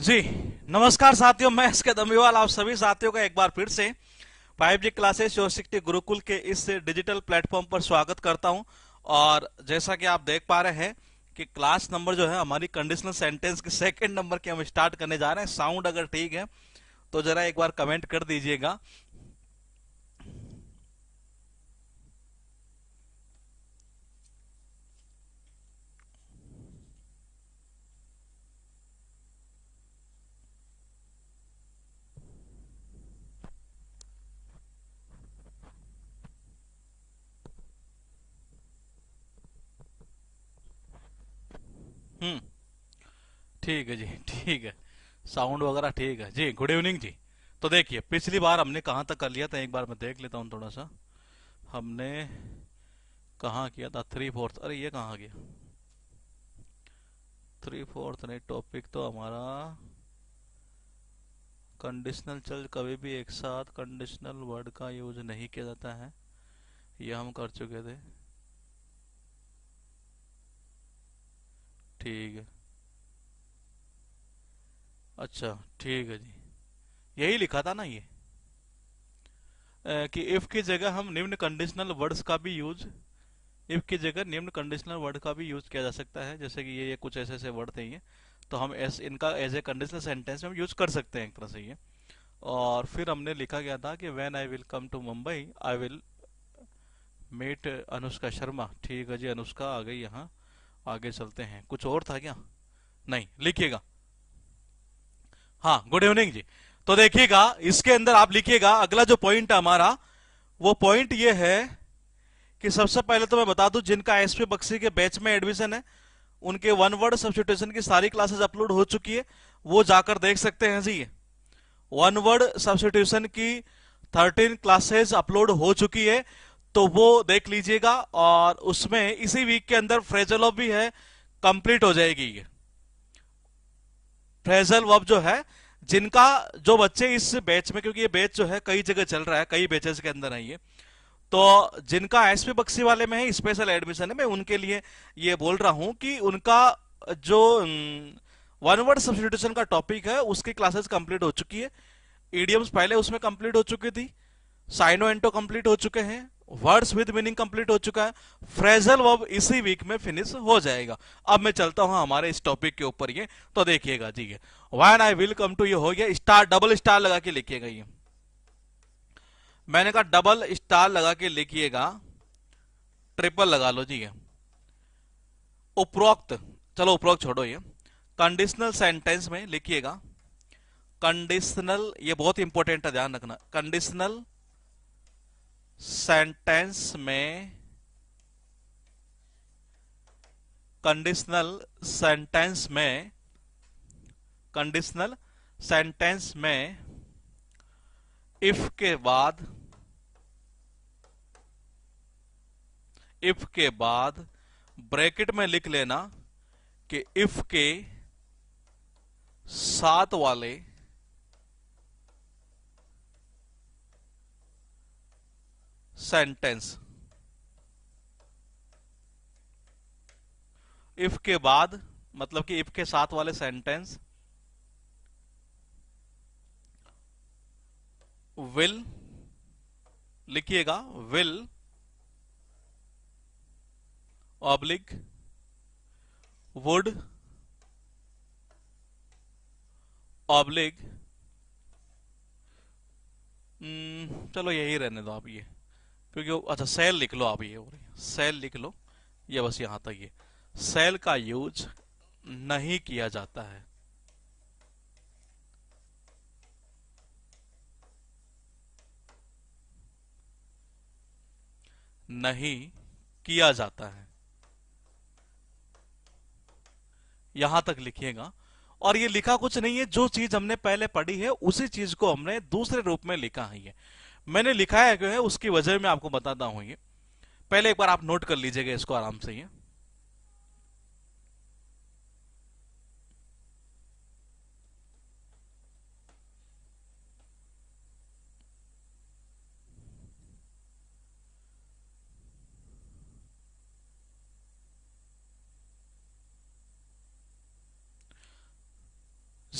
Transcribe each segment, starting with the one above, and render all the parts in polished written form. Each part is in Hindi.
जी नमस्कार साथियों, मैं इसके दमीवाल आप सभी साथियों का एक बार फिर से 5G classes your city Gurukul के इस डिजिटल प्लेटफॉर्म पर स्वागत करता हूं। और जैसा कि आप देख पा रहे हैं कि क्लास नंबर जो है हमारी कंडीशनल सेंटेंस के सेकंड नंबर की हम स्टार्ट करने जा रहे हैं। साउंड अगर ठीक है तो जरा एक बार कमेंट कर दीजिएगा। हम्म। ठीक है जी, ठीक है। साउंड वगैरह ठीक है जी। गुड इवनिंग जी। तो देखिए, पिछली बार हमने कहाँ तक कर लिया था, एक बार मैं देख लेता हूँ थोड़ा सा। हमने कहाँ किया था? थ्री फोर्थ, अरे ये कहाँ गया? थ्री फोर्थ नहीं, टॉपिक तो हमारा कंडीशनल चल कभी भी एक साथ कंडीशनल वर्ड का यूज नहीं किया जाता है, ये हम कर चुके थे। ठीक है। अच्छा, ठीक है जी। यही लिखा था ना ये, कि इफ की जगह हम निम्न कंडीशनल वर्ड्स का भी यूज, इफ की जगह निम्न कंडीशनल वर्ड का भी यूज किया जा सकता है। जैसे कि ये कुछ ऐसे ऐसे वर्ड थे ये, तो हम इनका एज ए कंडीशनल सेंटेंस में हम यूज कर सकते हैं एक तरह से ये। और फिर हमने लिखा गया था कि when I will come to Mumbai I will meet Anushka Sharma. ठीक है जी, अनुष्का आ गई यहाँ। आगे चलते हैं। कुछ और था क्या? नहीं, लिखिएगा। हाँ, गुड इवनिंग जी। तो देखिएगा, इसके अंदर आप लिखिएगा अगला जो पॉइंट है हमारा, वो पॉइंट ये है कि सबसे पहले तो मैं बता दूं, जिनका एसपी बक्सी के बैच में एडमिशन है उनके वन वर्ड सब्सटीट्यूशन की सारी क्लासेस अपलोड हो चुकी है। वो जाकर देख सकते हैं जी। वन वर्ड सब्सटीट्यूशन की 13 क्लासेस अपलोड हो चुकी है, तो वो देख लीजिएगा। और उसमें इसी वीक के अंदर फ्रेजल ऑफ भी है, कंप्लीट हो जाएगी ये फ्रेजल वर्ब जो है। जिनका जो बच्चे इस बैच में, क्योंकि ये बैच जो है कई जगह चल रहा है, कई बैचेस के अंदर है ये, तो जिनका एसपी बक्सी वाले में है स्पेशल एडमिशन है, मैं उनके लिए ये बोल रहा हूं कि उनका जो वन वर्ड सब्सटीट्यूशन का टॉपिक है उसकी क्लासेस कंप्लीट हो चुकी है। ईडियम्स पहले उसमें कंप्लीट हो चुकी थी, साइनो एंटो कंप्लीट हो चुके हैं, वर्ड्स विद मीनिंग कंप्लीट हो चुका है, फ्रेजल वर्ब इसी वीक में फिनिश हो जाएगा। अब मैं चलता हूं हमारे इस टॉपिक के ऊपर ये। तो देखिएगा जी, ये when I will come to ये हो गया। स्टार, डबल स्टार लगा के लिखिएगा ये। मैंने कहा डबल स्टार लगा के लिखिएगा, ट्रिपल लगा लो जी ये। उपरोक्त, चलो उपरोक्त छोड़ो ये। कंडीशनल सेंटेंस में लिखिएगा, कंडीशनल, ये बहुत इंपॉर्टेंट है, ध्यान रखना। कंडीशनल सेंटेंस में, कंडीशनल सेंटेंस में, कंडीशनल सेंटेंस में इफ के बाद, इफ के बाद ब्रैकेट में लिख लेना कि इफ के साथ वाले सेंटेंस, इफ के बाद मतलब कि इफ के साथ वाले सेंटेंस विल, लिखिएगा विल ऑब्लिक वुड ऑब्लिक, चलो यही रहने दो आप ये, क्योंकि अच्छा सेल लिख लो आप, ये सेल लिख लो। ये बस यहां तक ये, सेल का यूज नहीं किया जाता है, नहीं किया जाता है, यहां तक लिखिएगा। और ये लिखा कुछ नहीं है, जो चीज हमने पहले पढ़ी है उसी चीज को हमने दूसरे रूप में लिखा है ये। मैंने लिखा है क्यों है, उसकी वजह मैं आपको बताता हूं ये। पहले एक बार आप नोट कर लीजिएगा इसको आराम से ये।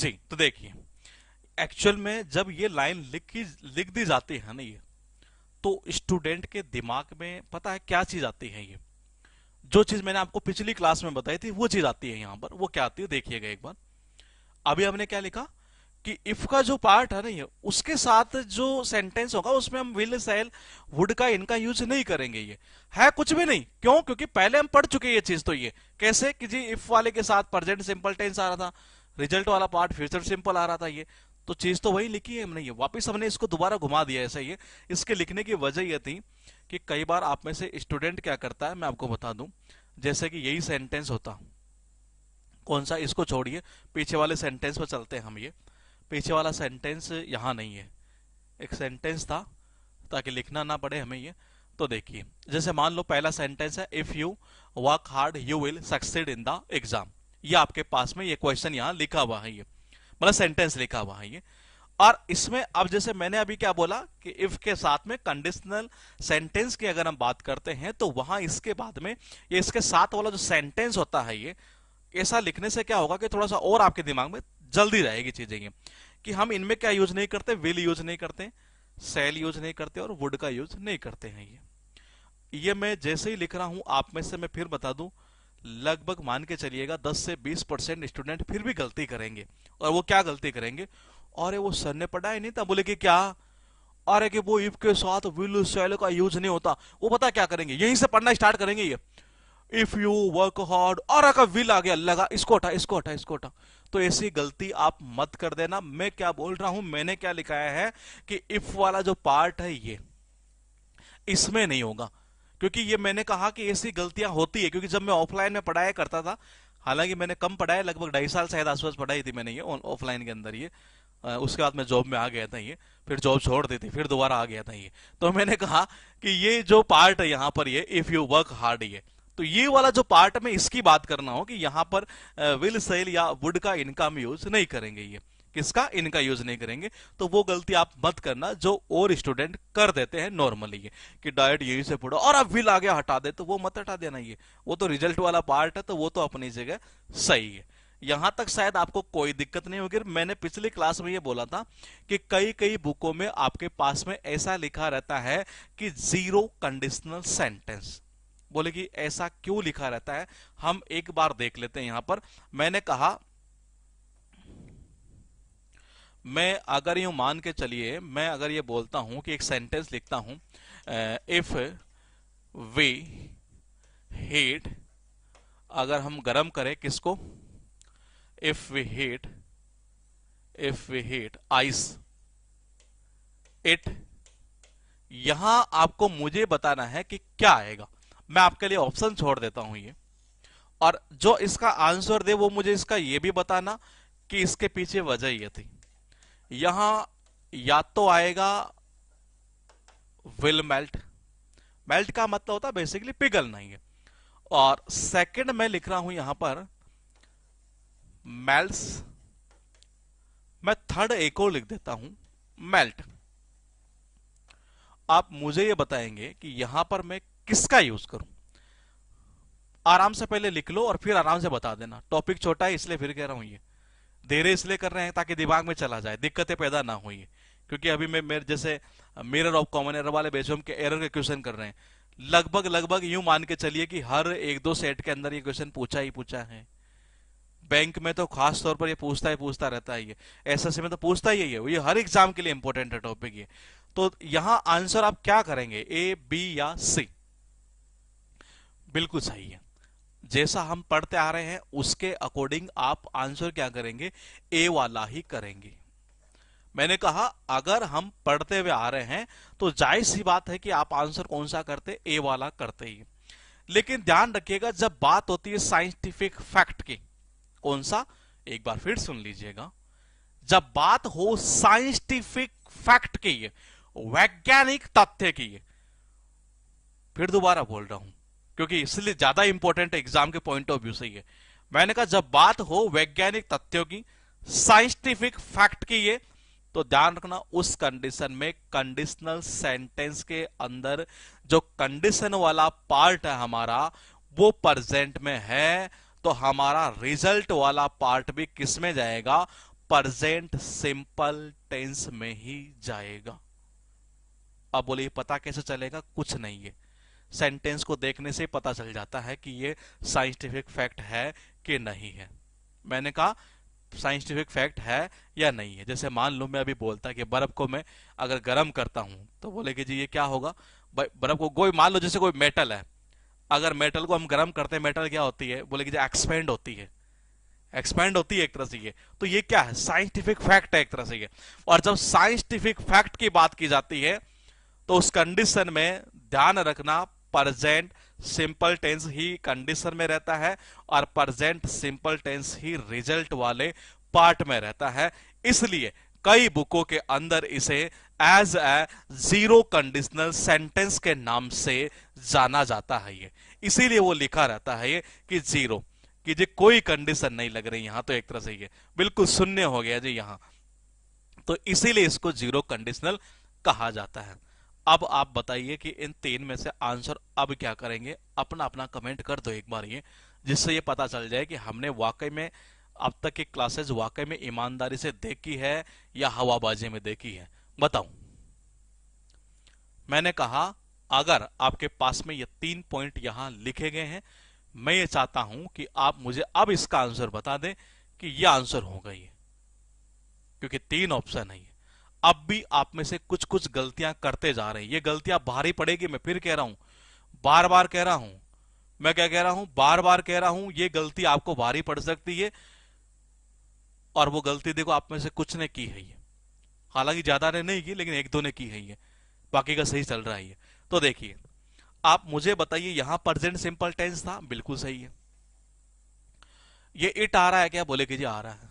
जी तो देखिए, एक्चुअल में जब ये लाइन लिख दी जाती है ना, ये तो स्टूडेंट के दिमाग में पता है क्या चीज आती है, ये जो चीज मैंने आपको पिछली क्लास में बताई थी वो चीज आती है यहाँ पर। वो क्या आती है देखिएगा एक बार। अभी हमने क्या लिखा कि इफ का जो पार्ट है ना, ये उसके साथ जो सेंटेंस होगा उसमें हम विल सेल वुड का इनका यूज नहीं करेंगे। ये है कुछ भी नहीं, क्यों? क्योंकि पहले हम पढ़ चुके ये चीज। तो ये कैसे कि जी इफ वाले के साथ प्रेजेंट सिंपल टेंस आ रहा था, रिजल्ट वाला पार्ट फ्यूचर सिंपल आ रहा था। ये तो चीज तो वही लिखी है हमने, ये वापस हमने इसको दोबारा घुमा दिया ऐसा। ये इसके लिखने की वजह यह थी कि कई बार आप में से स्टूडेंट क्या करता है, मैं आपको बता दूं। जैसे कि यही सेंटेंस होता, कौन सा, इसको छोड़िए, पीछे वाले सेंटेंस पर चलते हैं हम। ये पीछे वाला सेंटेंस यहां नहीं है, एक सेंटेंस था ताकि लिखना ना पड़े हमें ये। तो देखिए, जैसे मान लो पहला सेंटेंस है, if you work hard you will succeed in the exam. ये आपके पास में ये क्वेश्चन यहां लिखा हुआ है, ये मतलब सेंटेंस लिखा हुआ है ये। और इसमें अब जैसे मैंने अभी क्या बोला कि इफ के साथ में कंडीशनल सेंटेंस की अगर हम बात करते हैं तो वहां इसके बाद में ये इसके साथ वाला जो सेंटेंस होता है, ये ऐसा लिखने से क्या होगा कि थोड़ा सा और आपके दिमाग में जल्दी रहेगी चीजें। ये कि हम इनमें क्या यूज नहीं करते, विल यूज नहीं करते, सेल यूज नहीं करते और वुड का यूज नहीं करते हैं। ये मैं जैसे ही लिख रहा हूं, आप में से मैं फिर बता दूं, लगभग मान के चलिएगा 10 से 20% स्टूडेंट फिर भी गलती करेंगे। और वो क्या गलती करेंगे, अरे वो सर ने पढ़ा ही नहीं था, बोले कि क्या, अरे कि वो इफ के साथ विल सेल का यूज नहीं होता। वो पता क्या करेंगे, यहीं से पढ़ना स्टार्ट करेंगे ये, इफ यू वर्क हार्ड और अगर विल आ गया, लगा इसको हटा इसको हटा इसको हटा। तो ऐसी गलती आप मत कर देना। मैं क्या बोल रहा हूं, मैंने क्या लिखाया है कि इफ वाला जो पार्ट है ये इसमें नहीं होगा। क्योंकि ये मैंने कहा कि ऐसी गलतियां होती है, क्योंकि जब मैं ऑफलाइन में पढ़ाया करता था, हालांकि मैंने कम पढ़ाया, लगभग 2.5 साल शायद आसपास पढ़ाई थी मैंने ये ऑफलाइन के अंदर ये। उसके बाद मैं जॉब में आ गया था ये, फिर जॉब छोड़ दी थी, फिर दोबारा आ गया था ये। तो मैंने कहा कि ये जो पार्ट है यहाँ पर, ये इफ यू वर्क हार्ड, ये तो ये वाला जो पार्ट में इसकी बात करना हो कि यहां पर विल सेल या वुड का इनका हम यूज नहीं करेंगे। ये किसका, इनका यूज नहीं करेंगे। तो वो गलती आप मत करना जो और स्टूडेंट कर देते हैं नॉर्मली, ये कि डायरेक्ट यहीं से पढ़ो और अब विल आगे हटा दे, तो वो मत हटा देना। ये वो तो रिजल्ट वाला पार्ट है, तो वो तो अपनी जगह सही है। यहां तक शायद आपको कोई दिक्कत नहीं होगी। मैंने पिछली क्लास में ये बोला था कि कई कई बुकों में आपके पास में ऐसा लिखा रहता है कि जीरो कंडीशनल सेंटेंस। बोले कि ऐसा क्यों लिखा रहता है, हम एक बार देख लेते हैं। यहां पर मैंने कहा, मैं अगर यूं मान के चलिए, मैं अगर ये बोलता हूं कि एक सेंटेंस लिखता हूं, इफ वी हीट, अगर हम गरम करें किसको, if we heat ice it, यहां आपको मुझे बताना है कि क्या आएगा। मैं आपके लिए ऑप्शन छोड़ देता हूं ये, और जो इसका आंसर दे वो मुझे इसका ये भी बताना कि इसके पीछे वजह ये थी। यहां या तो आएगा विल मेल्ट, मेल्ट का मतलब होता है बेसिकली पिघलना ही है। और सेकंड मैं लिख रहा हूं यहां पर मेल्ट्स, मैं थर्ड एक और लिख देता हूं मेल्ट। आप मुझे ये बताएंगे कि यहां पर मैं किसका यूज करूं। आराम से पहले लिख लो और फिर आराम से बता देना। टॉपिक छोटा है इसलिए फिर कह रहा हूं, ये देरे इसलिए कर रहे हैं ताकि दिमाग में चला जाए, दिक्कतें पैदा ना हो। क्योंकि अभी मैं मेरे जैसे मिरर ऑफ कॉमन एरर वाले बेस के एरर के क्वेश्चन कर रहे हैं, लगभग लगभग यूं मान के चलिए कि हर एक दो सेट के अंदर ये क्वेश्चन पूछा ही पूछा है। बैंक में तो खास तौर पर ये पूछता रहता है, ये एसएससी में तो पूछता ही है, ये हर एग्जाम के लिए इंपॉर्टेंट है टॉपिक ये। तो यहां आंसर आप क्या करेंगे, ए बी या सी? बिल्कुल सही है, जैसा हम पढ़ते आ रहे हैं उसके अकॉर्डिंग आप आंसर क्या करेंगे, ए वाला ही करेंगे। मैंने कहा अगर हम पढ़ते हुए आ रहे हैं तो जायज सी बात है कि आप आंसर कौन सा करते, ए वाला करते ही। लेकिन ध्यान रखिएगा जब बात होती है साइंटिफिक फैक्ट की, कौन सा, एक बार फिर सुन लीजिएगा, जब बात हो साइंटिफिक फैक्ट की, वैज्ञानिक तथ्य की, फिर दोबारा बोल रहा हूं क्योंकि इसलिए ज्यादा इंपॉर्टेंट एग्जाम के पॉइंट ऑफ व्यू से ही है। मैंने कहा जब बात हो वैज्ञानिक तथ्यों की, साइंटिफिक फैक्ट की, ये तो ध्यान रखना उस कंडीशन में कंडीशनल सेंटेंस के अंदर जो कंडीशन वाला पार्ट है हमारा वो प्रेजेंट में है, तो हमारा रिजल्ट वाला पार्ट भी किस में जाएगा, प्रेजेंट सिंपल टेंस में ही जाएगा। अब बोलिए पता कैसे चलेगा? कुछ नहीं है, सेंटेंस को देखने से पता चल जाता है कि ये साइंटिफिक फैक्ट है कि नहीं है। मैंने कहा साइंटिफिक फैक्ट है या नहीं है। जैसे मान लो मैं अभी बोलता कि बर्फ को मैं अगर गर्म करता हूं तो बोले कि जी ये क्या होगा? बर्फ को कोई मान लो जैसे कोई मेटल है, अगर मेटल को हम गर्म करते हैं, मेटल क्या होती है? बोले कि एक्सपेंड होती है, एक्सपेंड होती है एक तरह से ये। तो ये क्या है? साइंटिफिक फैक्ट है एक तरह से ये। और जब साइंटिफिक फैक्ट की बात की जाती है तो उस कंडीशन में ध्यान रखना प्रेजेंट सिंपल टेंस ही कंडीशन में रहता है और प्रेजेंट सिंपल टेंस ही रिजल्ट वाले पार्ट में रहता है। इसलिए कई बुकों के अंदर इसे as a zero conditional sentence के नाम से जाना जाता है। ये इसीलिए वो लिखा रहता है ये कि जीरो, कि जी कोई कंडीशन नहीं लग रही यहां, तो एक तरह से ये बिल्कुल शून्य हो गया जी यहां, तो इसीलिए इसको जीरो कंडीशनल कहा जाता है। अब आप बताइए कि इन तीन में से आंसर अब क्या करेंगे? अपना अपना कमेंट कर दो एक बार ये, जिससे ये पता चल जाए कि हमने वाकई में अब तक की क्लासेस वाकई में ईमानदारी से देखी है या हवाबाजी में देखी है। बताओ। मैंने कहा अगर आपके पास में ये 3 पॉइंट यहां लिखे गए हैं, मैं ये चाहता हूं कि आप मुझे अब इसका आंसर बता दें कि यह आंसर होगा ये, क्योंकि 3 ऑप्शन है। अब भी आप में से कुछ कुछ गलतियां करते जा रहे हैं, ये गलतियां भारी पड़ेगी। मैं फिर कह रहा हूं, बार बार कह रहा हूं, मैं क्या कह रहा हूं? बार बार कह रहा हूं, ये गलती आपको भारी पड़ सकती है। और वो गलती देखो आप में से कुछ ने की है ये, हालांकि ज्यादा ने नहीं की, लेकिन एक दो ने की है ये, बाकी का सही चल रहा है ये। तो देखिए, आप मुझे बताइए, यहां प्रेजेंट सिंपल टेंस था, बिल्कुल सही है। ये इट आ रहा है क्या? बोले कि जी आ रहा है।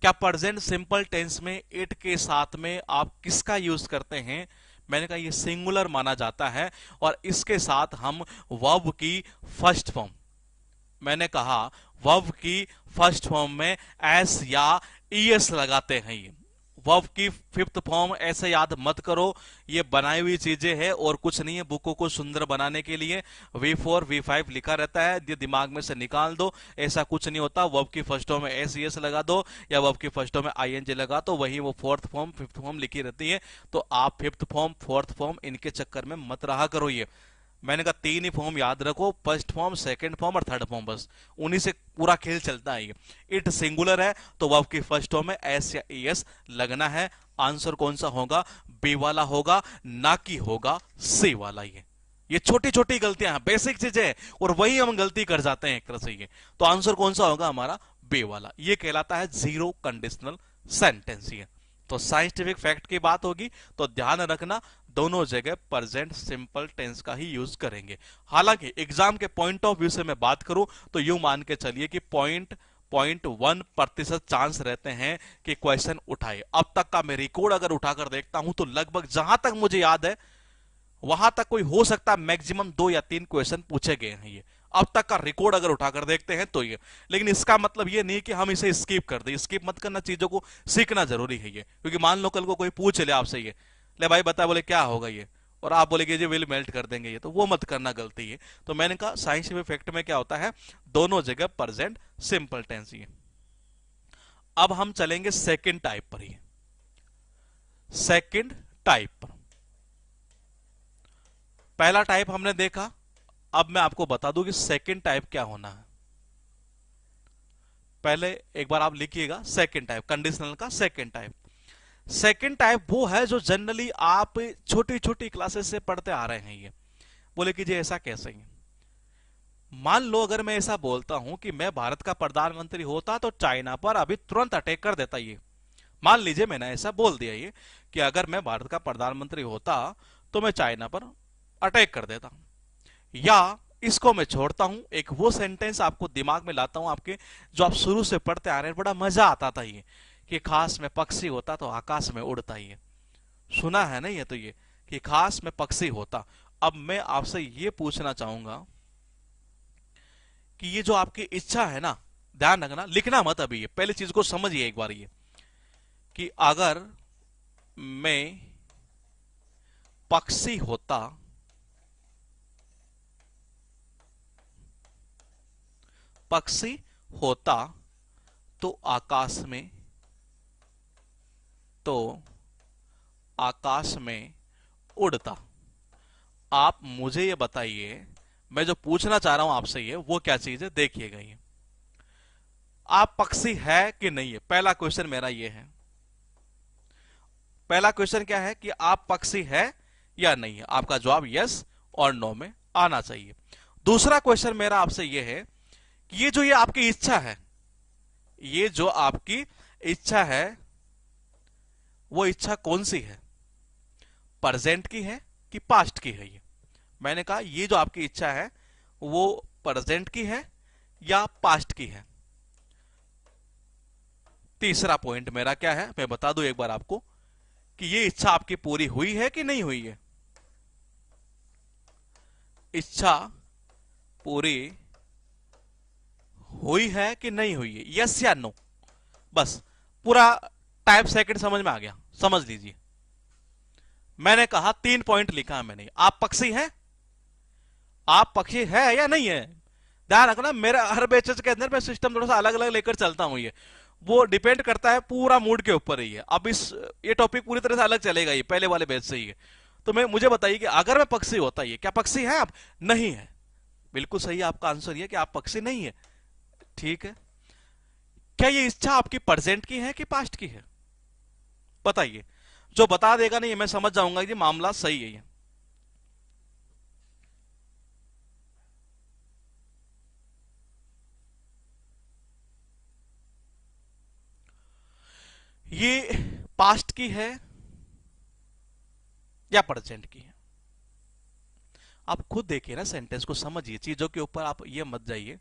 क्या प्रेजेंट सिंपल टेंस में इट के साथ में आप किसका यूज करते हैं? मैंने कहा ये सिंगुलर माना जाता है और इसके साथ हम वर्ब की फर्स्ट फॉर्म, मैंने कहा वर्ब की फर्स्ट फॉर्म में एस या ईएस लगाते हैं। ये वर्ब की फिफ्थ फॉर्म ऐसे याद मत करो, ये बनाई हुई चीजें हैं और कुछ नहीं है। बुकों को सुंदर बनाने के लिए V4 V5 लिखा रहता है, ये दिमाग में से निकाल दो। ऐसा कुछ नहीं होता। वर्ब की फर्स्ट फॉर्म में एस ईएस लगा दो या वर्ब की फर्स्ट फॉर्म में आईएनजी लगा, तो वही वो फोर्थ फॉर्म फिफ्थ फॉर्म लिखी रहती है। तो आप फिफ्थ फॉर्म फोर्थ फॉर्म इनके चक्कर में मत रहा करो। ये मैंने कहा 3 ही फॉर्म याद रखो, फर्स्ट फॉर्म, सेकंड फॉर्म और थर्ड फॉर्म, बस उन्हीं से पूरा खेल चलता है। ये इट सिंगुलर है तो वर्ब की फर्स्ट फॉर्म में एस या एस लगना है। आंसर कौन सा होगा? बी वाला होगा, ना कि होगा सी वाला। ये छोटी छोटी गलतियां हैं, बेसिक चीजें हैं और वही हम गलती कर जाते हैं एक तरह से। ये तो आंसर कौन सा होगा? हमारा बी वाला। ये कहलाता है जीरो कंडीशनल सेंटेंस। ये तो साइंटिफिक फैक्ट की बात होगी तो ध्यान रखना, दोनों जगह प्रेजेंट सिंपल टेंस का ही यूज करेंगे। हालांकि एग्जाम के पॉइंट ऑफ व्यू से मैं बात करूं तो यूं मान के चलिए कि 0.1% चांस रहते हैं कि क्वेश्चन उठाए। अब तक का मैं रिकॉर्ड अगर उठाकर देखता हूं तो लगभग जहां तक मुझे याद है वहां तक कोई हो सकता है मैक्सिमम 2 या 3 क्वेश्चन पूछे गए हैं। ये अब तक का रिकॉर्ड अगर उठाकर देखते हैं तो ये, लेकिन इसका मतलब ये नहीं कि हम इसे स्किप कर दें। स्किप मत करना, चीजों को सीखना जरूरी है ये, क्योंकि मान लो कल को कोई पूछ ले आपसे ये, ले भाई बता, बोले क्या होगा ये, और आप बोले कि विल मेल्ट कर देंगे ये, तो वो मत करना, गलती है। तो मैंने कहा साइंटिफिक फैक्ट में क्या होता है? दोनों जगह प्रेजेंट सिंपल टेंस ही है। अब हम चलेंगे सेकंड टाइप पर। ही सेकंड टाइप पर, पहला टाइप हमने देखा, अब मैं आपको बता दूं कि सेकंड टाइप क्या होना है। पहले एक बार आप लिखिएगा, सेकंड टाइप कंडीशनल का सेकंड टाइप। सेकंड टाइप वो है जो जनरली आप छोटी छोटी क्लासेस से पढ़ते आ रहे हैं। ये बोले कि जी ऐसा कैसे है? मान लो अगर मैं ऐसा बोलता हूं कि मैं भारत का प्रधानमंत्री होता तो चाइना पर अभी तुरंत अटैक कर देता। ये मान लीजिए मैंने ऐसा बोल दिया ये कि अगर मैं भारत का प्रधानमंत्री होता तो मैं चाइना पर अटैक कर देता। या इसको मैं छोड़ता हूं, एक वो सेंटेंस आपको दिमाग में लाता हूं आपके, जो आप शुरू से पढ़ते आ रहे हैं, बड़ा मजा आता था ये, कि खास में पक्षी होता तो आकाश में उड़ता। ये सुना है ना ये, तो ये कि खास में पक्षी होता। अब मैं आपसे ये पूछना चाहूंगा कि ये जो आपकी इच्छा है ना, ध्यान रखना, लिखना मत अभी, ये पहली चीज को समझिए एक बार, ये कि अगर मैं पक्षी होता पक्षी होता तो आकाश में तो आकाश में उड़ता। आप मुझे ये बताइए, मैं जो पूछना चाह रहा हूं आपसे ये वो क्या चीज है, देखिएगा ये। आप पक्षी है कि नहीं है, पहला क्वेश्चन मेरा ये है। पहला क्वेश्चन क्या है कि आप पक्षी है या नहीं है, आपका जवाब यस और नो में आना चाहिए। दूसरा क्वेश्चन मेरा आपसे ये है कि ये आपकी इच्छा है, ये जो आपकी इच्छा है वो इच्छा कौन सी है, प्रेजेंट की है कि पास्ट की है। ये मैंने कहा ये जो आपकी इच्छा है वो प्रेजेंट की है या पास्ट की है। तीसरा पॉइंट मेरा क्या है, मैं बता दूं एक बार आपको कि ये इच्छा आपकी पूरी हुई है कि नहीं हुई है। इच्छा पूरी हुई है कि नहीं हुई है, यस या नो। बस पूरा टाइप सेकंड समझ में आ गया, समझ लीजिए। मैंने कहा 3 पॉइंट लिखा है मैंने, आप पक्षी हैं, आप पक्षी है या नहीं है। ध्यान रखना मेरा हर बैचेस के अंदर मैं सिस्टम थोड़ा सा अलग अलग लेकर चलता हूं, ये वो डिपेंड करता है पूरा मूड के ऊपर ही है। अब इस ये टॉपिक पूरी तरह से अलग चलेगा, ये पहले वाले बैच से ही है। तो मैं मुझे बताइए कि अगर मैं पक्षी होता, ये क्या पक्षी है आप, नहीं है। बिल्कुल सही आपका आंसर ये कि आप पक्षी नहीं है। ठीक है, क्या ये इच्छा आपकी प्रेजेंट की है कि पास्ट की है, बताइए। जो बता देगा नहीं मैं समझ जाऊंगा कि मामला सही है। ये पास्ट की है या प्रेजेंट की है, आप खुद देखिए ना, सेंटेंस को समझिए, चीजों के ऊपर आप ये मत जाइए।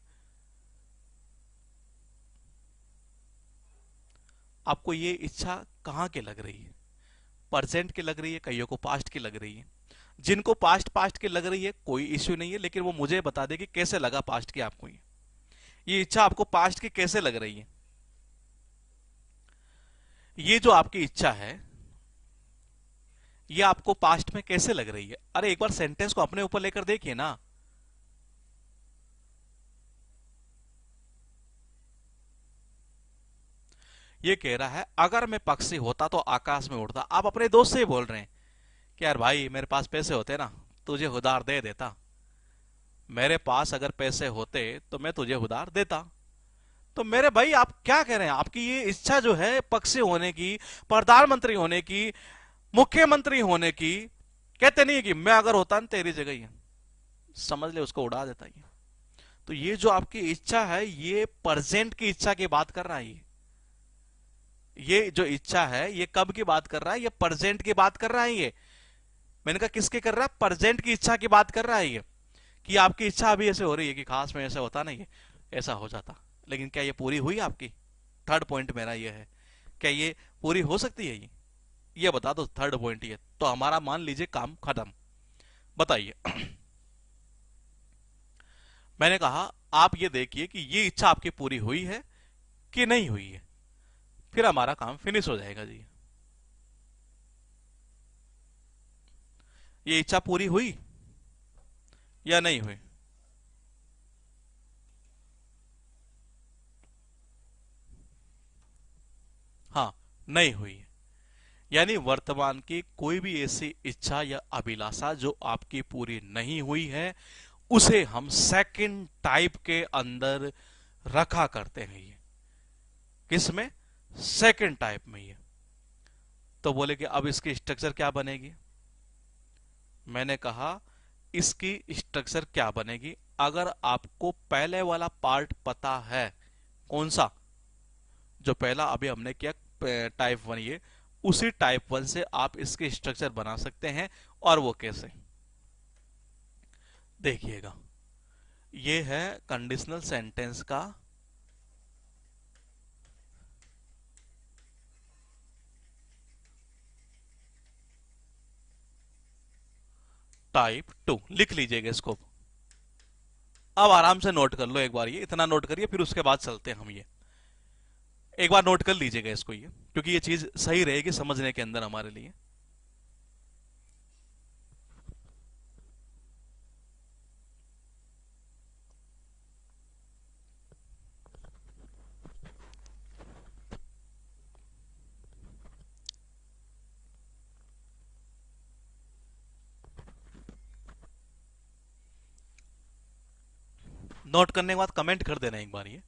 आपको ये इच्छा कहां की लग रही है, प्रेजेंट की लग रही है, कईयों को पास्ट की लग रही है। जिनको पास्ट पास्ट की लग रही है कोई इश्यू नहीं है, लेकिन वो मुझे बता दे कि कैसे लगा पास्ट की आपको ये इच्छा आपको पास्ट की कैसे लग रही है। ये जो आपकी इच्छा है ये आपको पास्ट में कैसे लग रही है, अरे एक बार सेंटेंस को अपने ऊपर लेकर देखिए ना। ये कह रहा है अगर मैं पक्षी होता तो आकाश में उड़ता। आप अपने दोस्त से ही बोल रहे हैं कि यार भाई मेरे पास पैसे होते ना तुझे उधार दे देता, मेरे पास अगर पैसे होते तो मैं तुझे उधार देता। तो मेरे भाई आप क्या कह रहे हैं, आपकी ये इच्छा जो है पक्षी होने की, प्रधानमंत्री होने की, मुख्यमंत्री होने की, कहते नहीं है कि मैं अगर होता ना तेरी जगह ही, समझ ले उसको उड़ा देता ही। तो ये जो आपकी इच्छा है ये प्रेजेंट की इच्छा की बात कर रहा है। ये जो इच्छा है ये कब की बात कर रहा है, ये प्रेजेंट की बात कर रहा है। ये मैंने कहा किसकी कर रहा है, प्रेजेंट की इच्छा की बात कर रहा है ये, कि आपकी इच्छा अभी ऐसे हो रही है कि खास में ऐसा होता नहीं है, ऐसा हो जाता। लेकिन क्या ये पूरी हुई आपकी, थर्ड पॉइंट मेरा ये है, क्या ये पूरी हो सकती है ये बता दो। थर्ड पॉइंट ये तो हमारा मान लीजिए काम खत्म। बताइए मैंने कहा आप ये देखिए कि ये इच्छा आपकी पूरी हुई है कि नहीं हुई है, फिर हमारा काम फिनिश हो जाएगा जी। ये इच्छा पूरी हुई या नहीं हुई। हाँ, नहीं हुई है। यानी वर्तमान की कोई भी ऐसी इच्छा या अभिलाषा जो आपकी पूरी नहीं हुई है उसे हम सेकंड टाइप के अंदर रखा करते हैं। ये किसमें, सेकंड टाइप में। ये तो बोले कि अब इसकी स्ट्रक्चर क्या बनेगी। मैंने कहा इसकी स्ट्रक्चर क्या बनेगी, अगर आपको पहले वाला पार्ट पता है, कौन सा, जो पहला अभी हमने किया टाइप वन, ये उसी टाइप वन से आप इसके स्ट्रक्चर बना सकते हैं। और वो कैसे, देखिएगा। ये है कंडीशनल सेंटेंस का टाइप टू, लिख लीजिएगा इसको। अब आराम से नोट कर लो एक बार, ये इतना नोट करिए फिर उसके बाद चलते हैं हम। ये एक बार नोट कर लीजिएगा इसको, ये क्योंकि ये चीज सही रहेगी समझने के अंदर हमारे लिए। नोट करने के बाद कमेंट कर देना एक बार ये।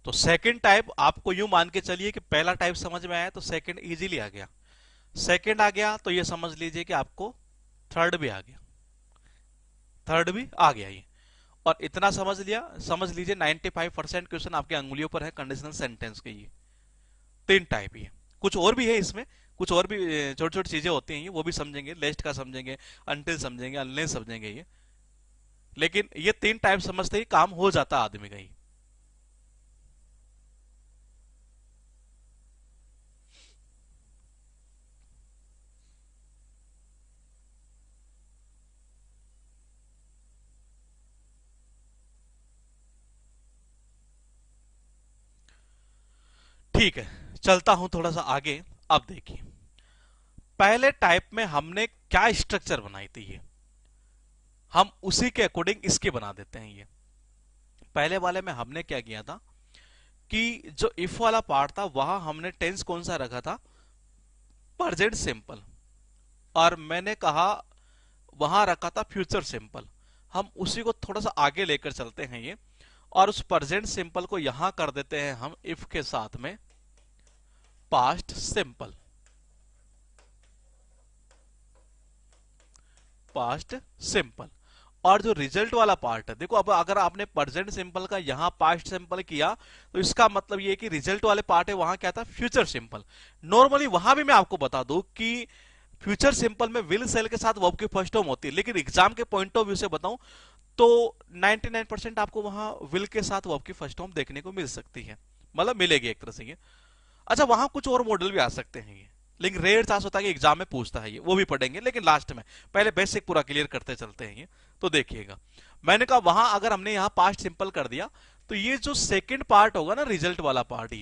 तो सेकंड टाइप आपको यूं मान के चलिए कि पहला टाइप समझ में आया तो सेकंड इजीली आ गया, सेकंड आ गया तो ये समझ लीजिए कि आपको थर्ड भी आ गया, थर्ड भी आ गया ये। और इतना समझ लिया, समझ लीजिए 95% क्वेश्चन आपके अंगुलियों पर है कंडीशनल सेंटेंस के। ये तीन टाइप ही है, कुछ और भी है इसमें, कुछ और भी छोटी छोटी चीजें होती हैं, ये वो भी समझेंगे, लेस्ट का समझेंगे, अनटिल समझेंगे, अनलेस समझेंगे ये, लेकिन ये तीन टाइप समझते ही काम हो जाता आदमी का ही। ठीक है, चलता हूं थोड़ा सा आगे। अब देखिए पहले टाइप में हमने क्या स्ट्रक्चर बनाई थी, ये हम उसी के अकॉर्डिंग इसके बना देते हैं। ये पहले वाले में हमने क्या किया था कि जो इफ वाला पार्ट था वहां हमने टेंस कौन सा रखा था, प्रेजेंट सिंपल, और मैंने कहा वहां रखा था फ्यूचर सिंपल। हम उसी को थोड़ा सा आगे लेकर चलते हैं ये, और उस प्रेजेंट सिंपल को यहां कर देते हैं हम इफ के साथ में पास्ट सिंपल, पास्ट सिंपल। और जो रिजल्ट वाला पार्ट है, देखो अब अगर आपने प्रेजेंट सिंपल का यहां पास्ट सिंपल किया तो इसका मतलब ये कि रिजल्ट वाले पार्ट है वहां क्या था, फ्यूचर सिंपल। नॉर्मली वहां भी मैं आपको बता दूं कि फ्यूचर सिंपल में विल सेल के साथ वर्ब की फर्स्ट फॉर्म होती है, लेकिन एग्जाम के पॉइंट ऑफ व्यू से बताऊं तो 99% आपको वहां विल के साथ वर्ब की फर्स्ट फॉर्म देखने को मिल सकती है, मतलब मिलेगी एक तरह से ये। अच्छा वहां कुछ और मॉडल भी आ सकते हैं ये, लेकिन रेयर चांस होता है कि एग्जाम में पूछता है ये, वो भी पढ़ेंगे लेकिन लास्ट में, पहले बेसिक पूरा क्लियर करते चलते हैं ये। तो देखिएगा मैंने कहा वहां अगर हमने यहां पास्ट सिंपल कर दिया तो ये जो सेकंड पार्ट होगा ना, रिजल्ट वाला पार्ट,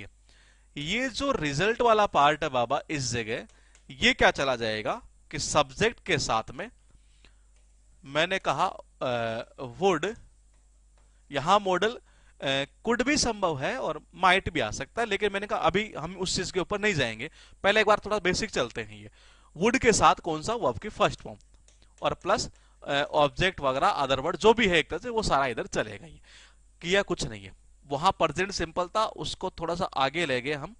ये जो रिजल्ट वाला पार्ट है बाबा, इस जगह ये क्या चला जाएगा कि सब्जेक्ट के साथ में मैंने कहा वुड, यहां मॉडल कुड भी संभव है और माइट भी आ सकता है, लेकिन मैंने कहा अभी हम उस चीज के ऊपर नहीं जाएंगे, पहले एक बार थोड़ा बेसिक चलते हैं। ये वुड के साथ कौन सा, वर्ब की फर्स्ट फॉर्म, और प्लस ऑब्जेक्ट वगैरह अदर वर्ड जो भी है एक तरह से वो सारा इधर चलेगा। ये किया कुछ नहीं है, वहां प्रेजेंट सिंपल था उसको थोड़ा सा आगे ले गए हम,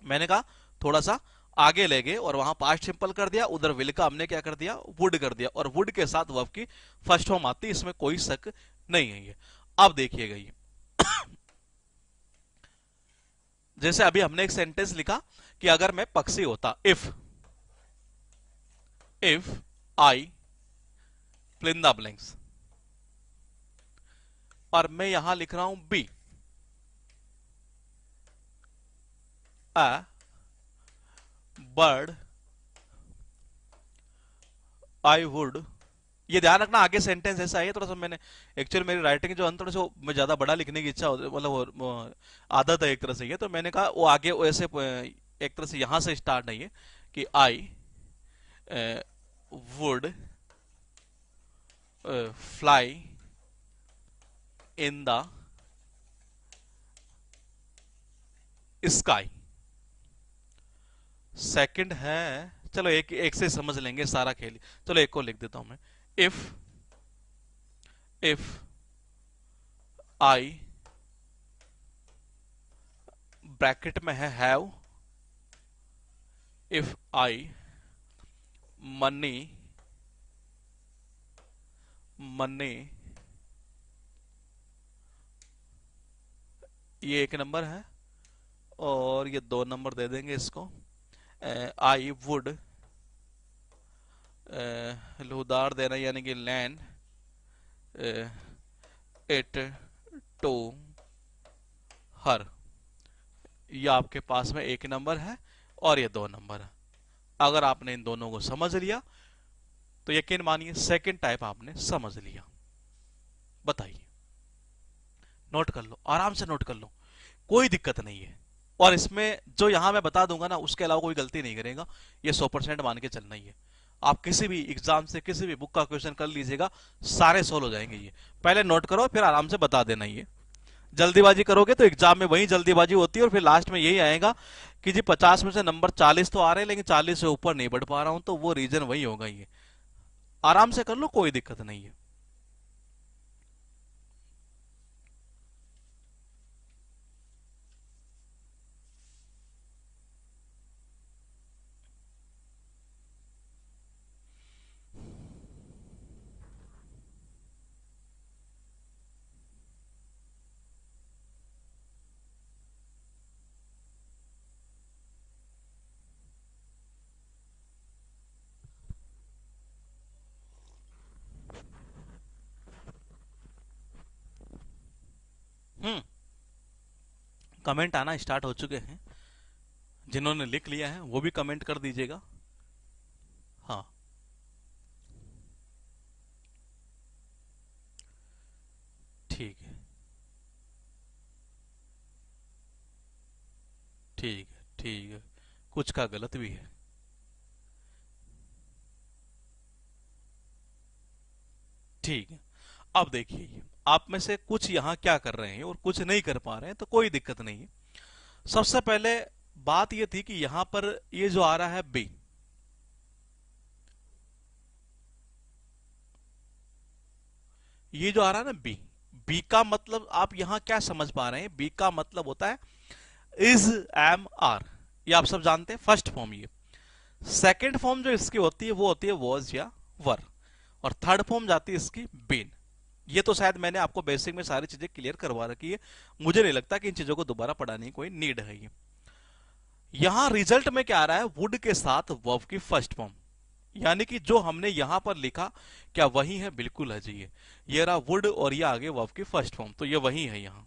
मैंने कहा थोड़ा सा आगे ले गए और वहां पास्ट सिंपल कर दिया, उधर विल का हमने क्या कर दिया, वुड कर दिया, और वुड के साथ वर्ब की फर्स्ट फॉर्म आती है, इसमें कोई शक नहीं है ये। अब देखिएगा ये जैसे अभी हमने एक सेंटेंस लिखा कि अगर मैं पक्षी होता, if I fill in the blanks, और मैं यहां लिख रहा हूं be a bird I would. ये ध्यान रखना आगे सेंटेंस ऐसा है, थोड़ा सा मैंने एक्चुअली मेरी राइटिंग जो थोड़ा सा मैं ज्यादा बड़ा लिखने की इच्छा होती, मतलब वो आदत है एक तरह से ये, तो मैंने कहा वो आगे ऐसे एक तरह से यहां से स्टार्ट नहीं है कि I would fly in the sky. Second है, चलो एक एक से समझ लेंगे सारा खेल, चलो एक को लिख देता हूं मैं, इफ इफ आई ब्रैकेट में है have, if I money money, ये एक नंबर है और ये दो नंबर दे देंगे इसको, आई वुड लुदार देना यानी कि लैंड इट टू हर, ये आपके पास में एक नंबर है और ये दो नंबर है। अगर आपने इन दोनों को समझ लिया तो यकीन मानिए सेकंड टाइप आपने समझ लिया। बताइए, नोट कर लो, आराम से नोट कर लो, कोई दिक्कत नहीं है। और इसमें जो यहां मैं बता दूंगा ना उसके अलावा कोई गलती नहीं करेगा, ये 100% मान के चलना ही है। आप किसी भी एग्जाम से किसी भी बुक का क्वेश्चन कर लीजिएगा, सारे सोल्व हो जाएंगे। ये पहले नोट करो फिर आराम से बता देना। ये जल्दीबाजी करोगे तो एग्जाम में वही जल्दीबाजी होती है और फिर लास्ट में यही आएगा कि जी 50 में से नंबर 40 तो आ रहे हैं लेकिन 40 से ऊपर नहीं बढ़ पा रहा हूं, तो वो रीजन वही होगा। ये आराम से कर लो, कोई दिक्कत नहीं है। कमेंट आना स्टार्ट हो चुके हैं, जिन्होंने लिख लिया है वो भी कमेंट कर दीजिएगा। हाँ, ठीक है, ठीक है, ठीक है। कुछ का गलत भी है। ठीक है। अब देखिए, आप में से कुछ यहाँ क्या कर रहे हैं और कुछ नहीं कर पा रहे हैं, तो कोई दिक्कत नहीं है। सबसे पहले बात ये थी कि यहां पर ये जो आ रहा है बी, ये जो आ रहा है ना बी, बी का मतलब आप यहां क्या समझ पा रहे हैं? बी का मतलब होता है इज, एम, आर। ये आप सब जानते हैं, फर्स्ट फॉर्म ये। सेकंड फॉर्म जो इसकी होती है वो होती है वॉज या वर, और थर्ड फॉर्म जाती है इसकी बीन। ये तो शायद मैंने आपको बेसिक में सारी चीजें क्लियर करवा रखी है, मुझे नहीं लगता कि इन चीजों को दोबारा पढ़ाने की कोई नीड है। ये यहां रिजल्ट में क्या आ रहा है? वुड के साथ वर्ब की फर्स्ट फॉर्म, यानी कि जो हमने यहां पर लिखा क्या वही है? बिल्कुल है जी। ये रहा वुड और ये आगे वर्ब की फर्स्ट फॉर्म, तो ये वही है यहां।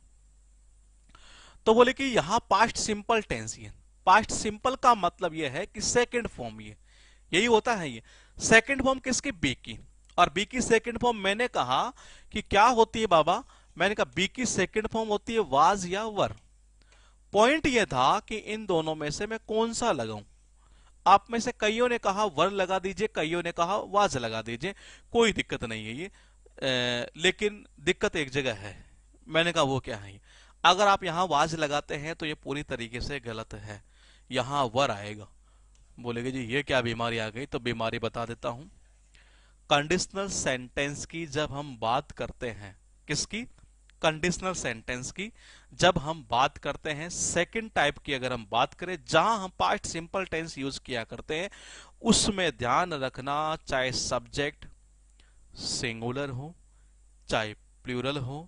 तो बोले कि यहां पास्ट सिंपल टेंस, ये पास्ट सिंपल का मतलब ये है कि सेकंड फॉर्म, ये यही होता है। ये सेकंड फॉर्म किसकी? बी की। और बी की सेकंड फॉर्म मैंने कहा कि क्या होती है बाबा? मैंने कहा बी की सेकंड फॉर्म होती है वाज या वर। पॉइंट ये था कि इन दोनों में से मैं कौन सा लगाऊं। आप में से कईयों ने कहा वर लगा दीजिए, कईयों ने कहा वाज लगा दीजिए, कोई दिक्कत नहीं है। ये लेकिन दिक्कत एक जगह है। मैंने कहा वो क्या है? अगर आप यहां वाज लगाते हैं तो ये पूरी तरीके से गलत है, यहां वर आएगा। बोलेगे जी ये क्या बीमारी आ गई? तो बीमारी बता देता हूं। कंडीशनल सेंटेंस की जब हम बात करते हैं, किसकी? कंडीशनल सेंटेंस की जब हम बात करते हैं, सेकंड टाइप की अगर हम बात करें जहां हम पास्ट सिंपल टेंस यूज किया करते हैं, उसमें ध्यान रखना चाहे सब्जेक्ट सिंगुलर हो चाहे प्लूरल हो,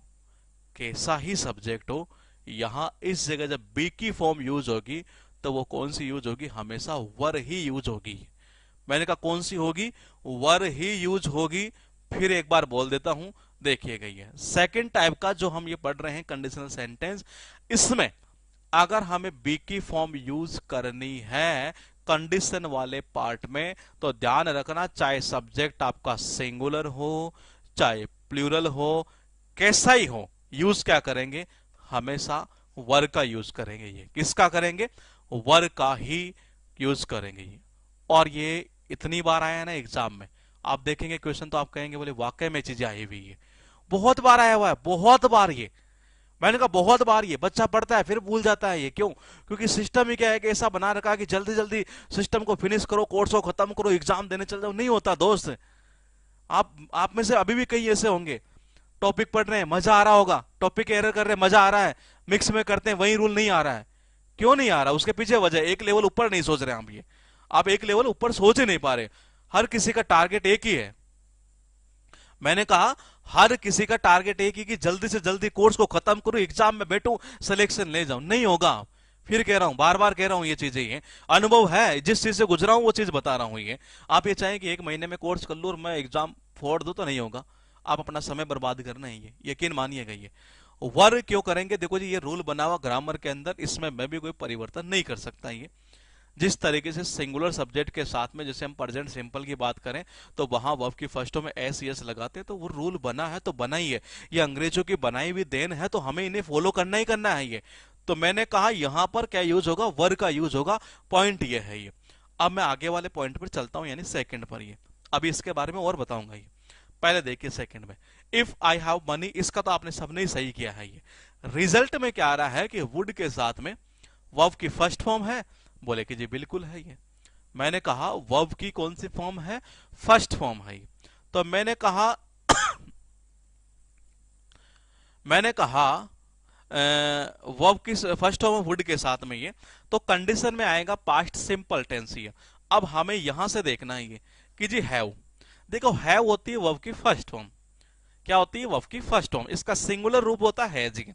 कैसा ही सब्जेक्ट हो, यहां इस जगह जब बी की फॉर्म यूज होगी तो वो कौन सी यूज होगी? हमेशा वर ही यूज होगी। मैंने कहा कौन सी होगी? वर ही यूज होगी। फिर एक बार बोल देता हूं, देखिए गई है सेकंड टाइप का जो हम ये पढ़ रहे हैं कंडीशनल सेंटेंस, इसमें अगर हमें बी की फॉर्म यूज करनी है कंडीशन वाले पार्ट में, तो ध्यान रखना चाहे सब्जेक्ट आपका सिंगुलर हो चाहे प्लूरल हो, कैसा ही हो, यूज क्या करेंगे? हमेशा वर का यूज करेंगे। ये किसका करेंगे? वर का ही यूज करेंगे ये। और ये इतनी बार आया है ना एग्जाम में, आप देखेंगे क्वेश्चन तो आप कहेंगे बोले वाकई में चीजें आई हुई है। बहुत बार आया हुआ है, बहुत बार। ये मैंने कहा बहुत बार ये बच्चा पढ़ता है फिर भूल जाता है। ये क्यों? क्योंकि सिस्टम ही क्या है कि ऐसा बना रखा है कि जल्दी जल्दी सिस्टम को फिनिश करो, कोर्स को खत्म करो, एग्जाम देने चल जाओ। नहीं होता दोस्त। आप में से अभी भी कई ऐसे होंगे, टॉपिक पढ़ रहे हैं मजा आ रहा होगा, टॉपिक एरर कर रहे हैं मजा आ रहा है, मिक्स में करते हैं वही रूल नहीं आ रहा है। क्यों नहीं आ रहा? उसके पीछे वजह, एक लेवल ऊपर नहीं सोच रहे आप। ये आप एक लेवल ऊपर सोच ही नहीं पा रहे। हर किसी का टारगेट एक ही है। मैंने कहा हर किसी का टारगेट एक ही कि जल्दी से जल्दी कोर्स को खत्म करूं, एग्जाम में बैठूं, सिलेक्शन ले जाऊं। नहीं होगा। फिर कह रहा हूं, बार बार कह रहा हूं, ये चीजें ये अनुभव है, जिस चीज से गुजरा हूं वो चीज बता रहा हूं। ये आप ये चाहें कि एक महीने में कोर्स कर लूं और मैं एग्जाम फोड़ दूं, तो नहीं होगा। आप अपना समय बर्बाद करना है, ये यकीन मानिएगा। ये वर क्यों करेंगे? देखो जी, ये रूल बना हुआ ग्रामर के अंदर, इसमें मैं भी कोई परिवर्तन नहीं कर सकता। ये जिस तरीके से सिंगुलर सब्जेक्ट के साथ में जैसे हम प्रेजेंट सिंपल की बात करें तो वहां वर्ब की फर्स्ट में एस यस लगाते हैं, तो वो रूल बना है तो बना ही है। ये अंग्रेजों की बनाई हुई देन है, तो हमें इन्हें फॉलो करना ही करना है। ये तो मैंने कहा यहां पर क्या यूज होगा? वर्ब का यूज होगा। पॉइंट ये है। ये अब मैं आगे वाले पॉइंट पर चलता हूं, यानी सेकंड पर। ये अभी इसके बारे में और बताऊंगा। ये पहले देखिए सेकंड में, इफ आई हैव मनी, इसका तो आपने सबने ही सही किया है। ये रिजल्ट में क्या आ रहा है कि वुड के साथ में वर्ब की फर्स्ट फॉर्म है। बोले कि जी बिल्कुल है। ये मैंने कहा वर्ब की कौन सी फॉर्म है? फर्स्ट फॉर्म है। तो मैंने कहा वर्ब की फर्स्ट फॉर्म वुड के साथ में, ये तो कंडीशन में आएगा पास्ट सिंपल टेंस। ये अब हमें यहां से देखना है ये कि जी हैव। देखो हैव होती है वर्ब की फर्स्ट फॉर्म। क्या होती है? वर्ब की फर्स्ट फॉर्म। इसका सिंगुलर रूप होता है जी।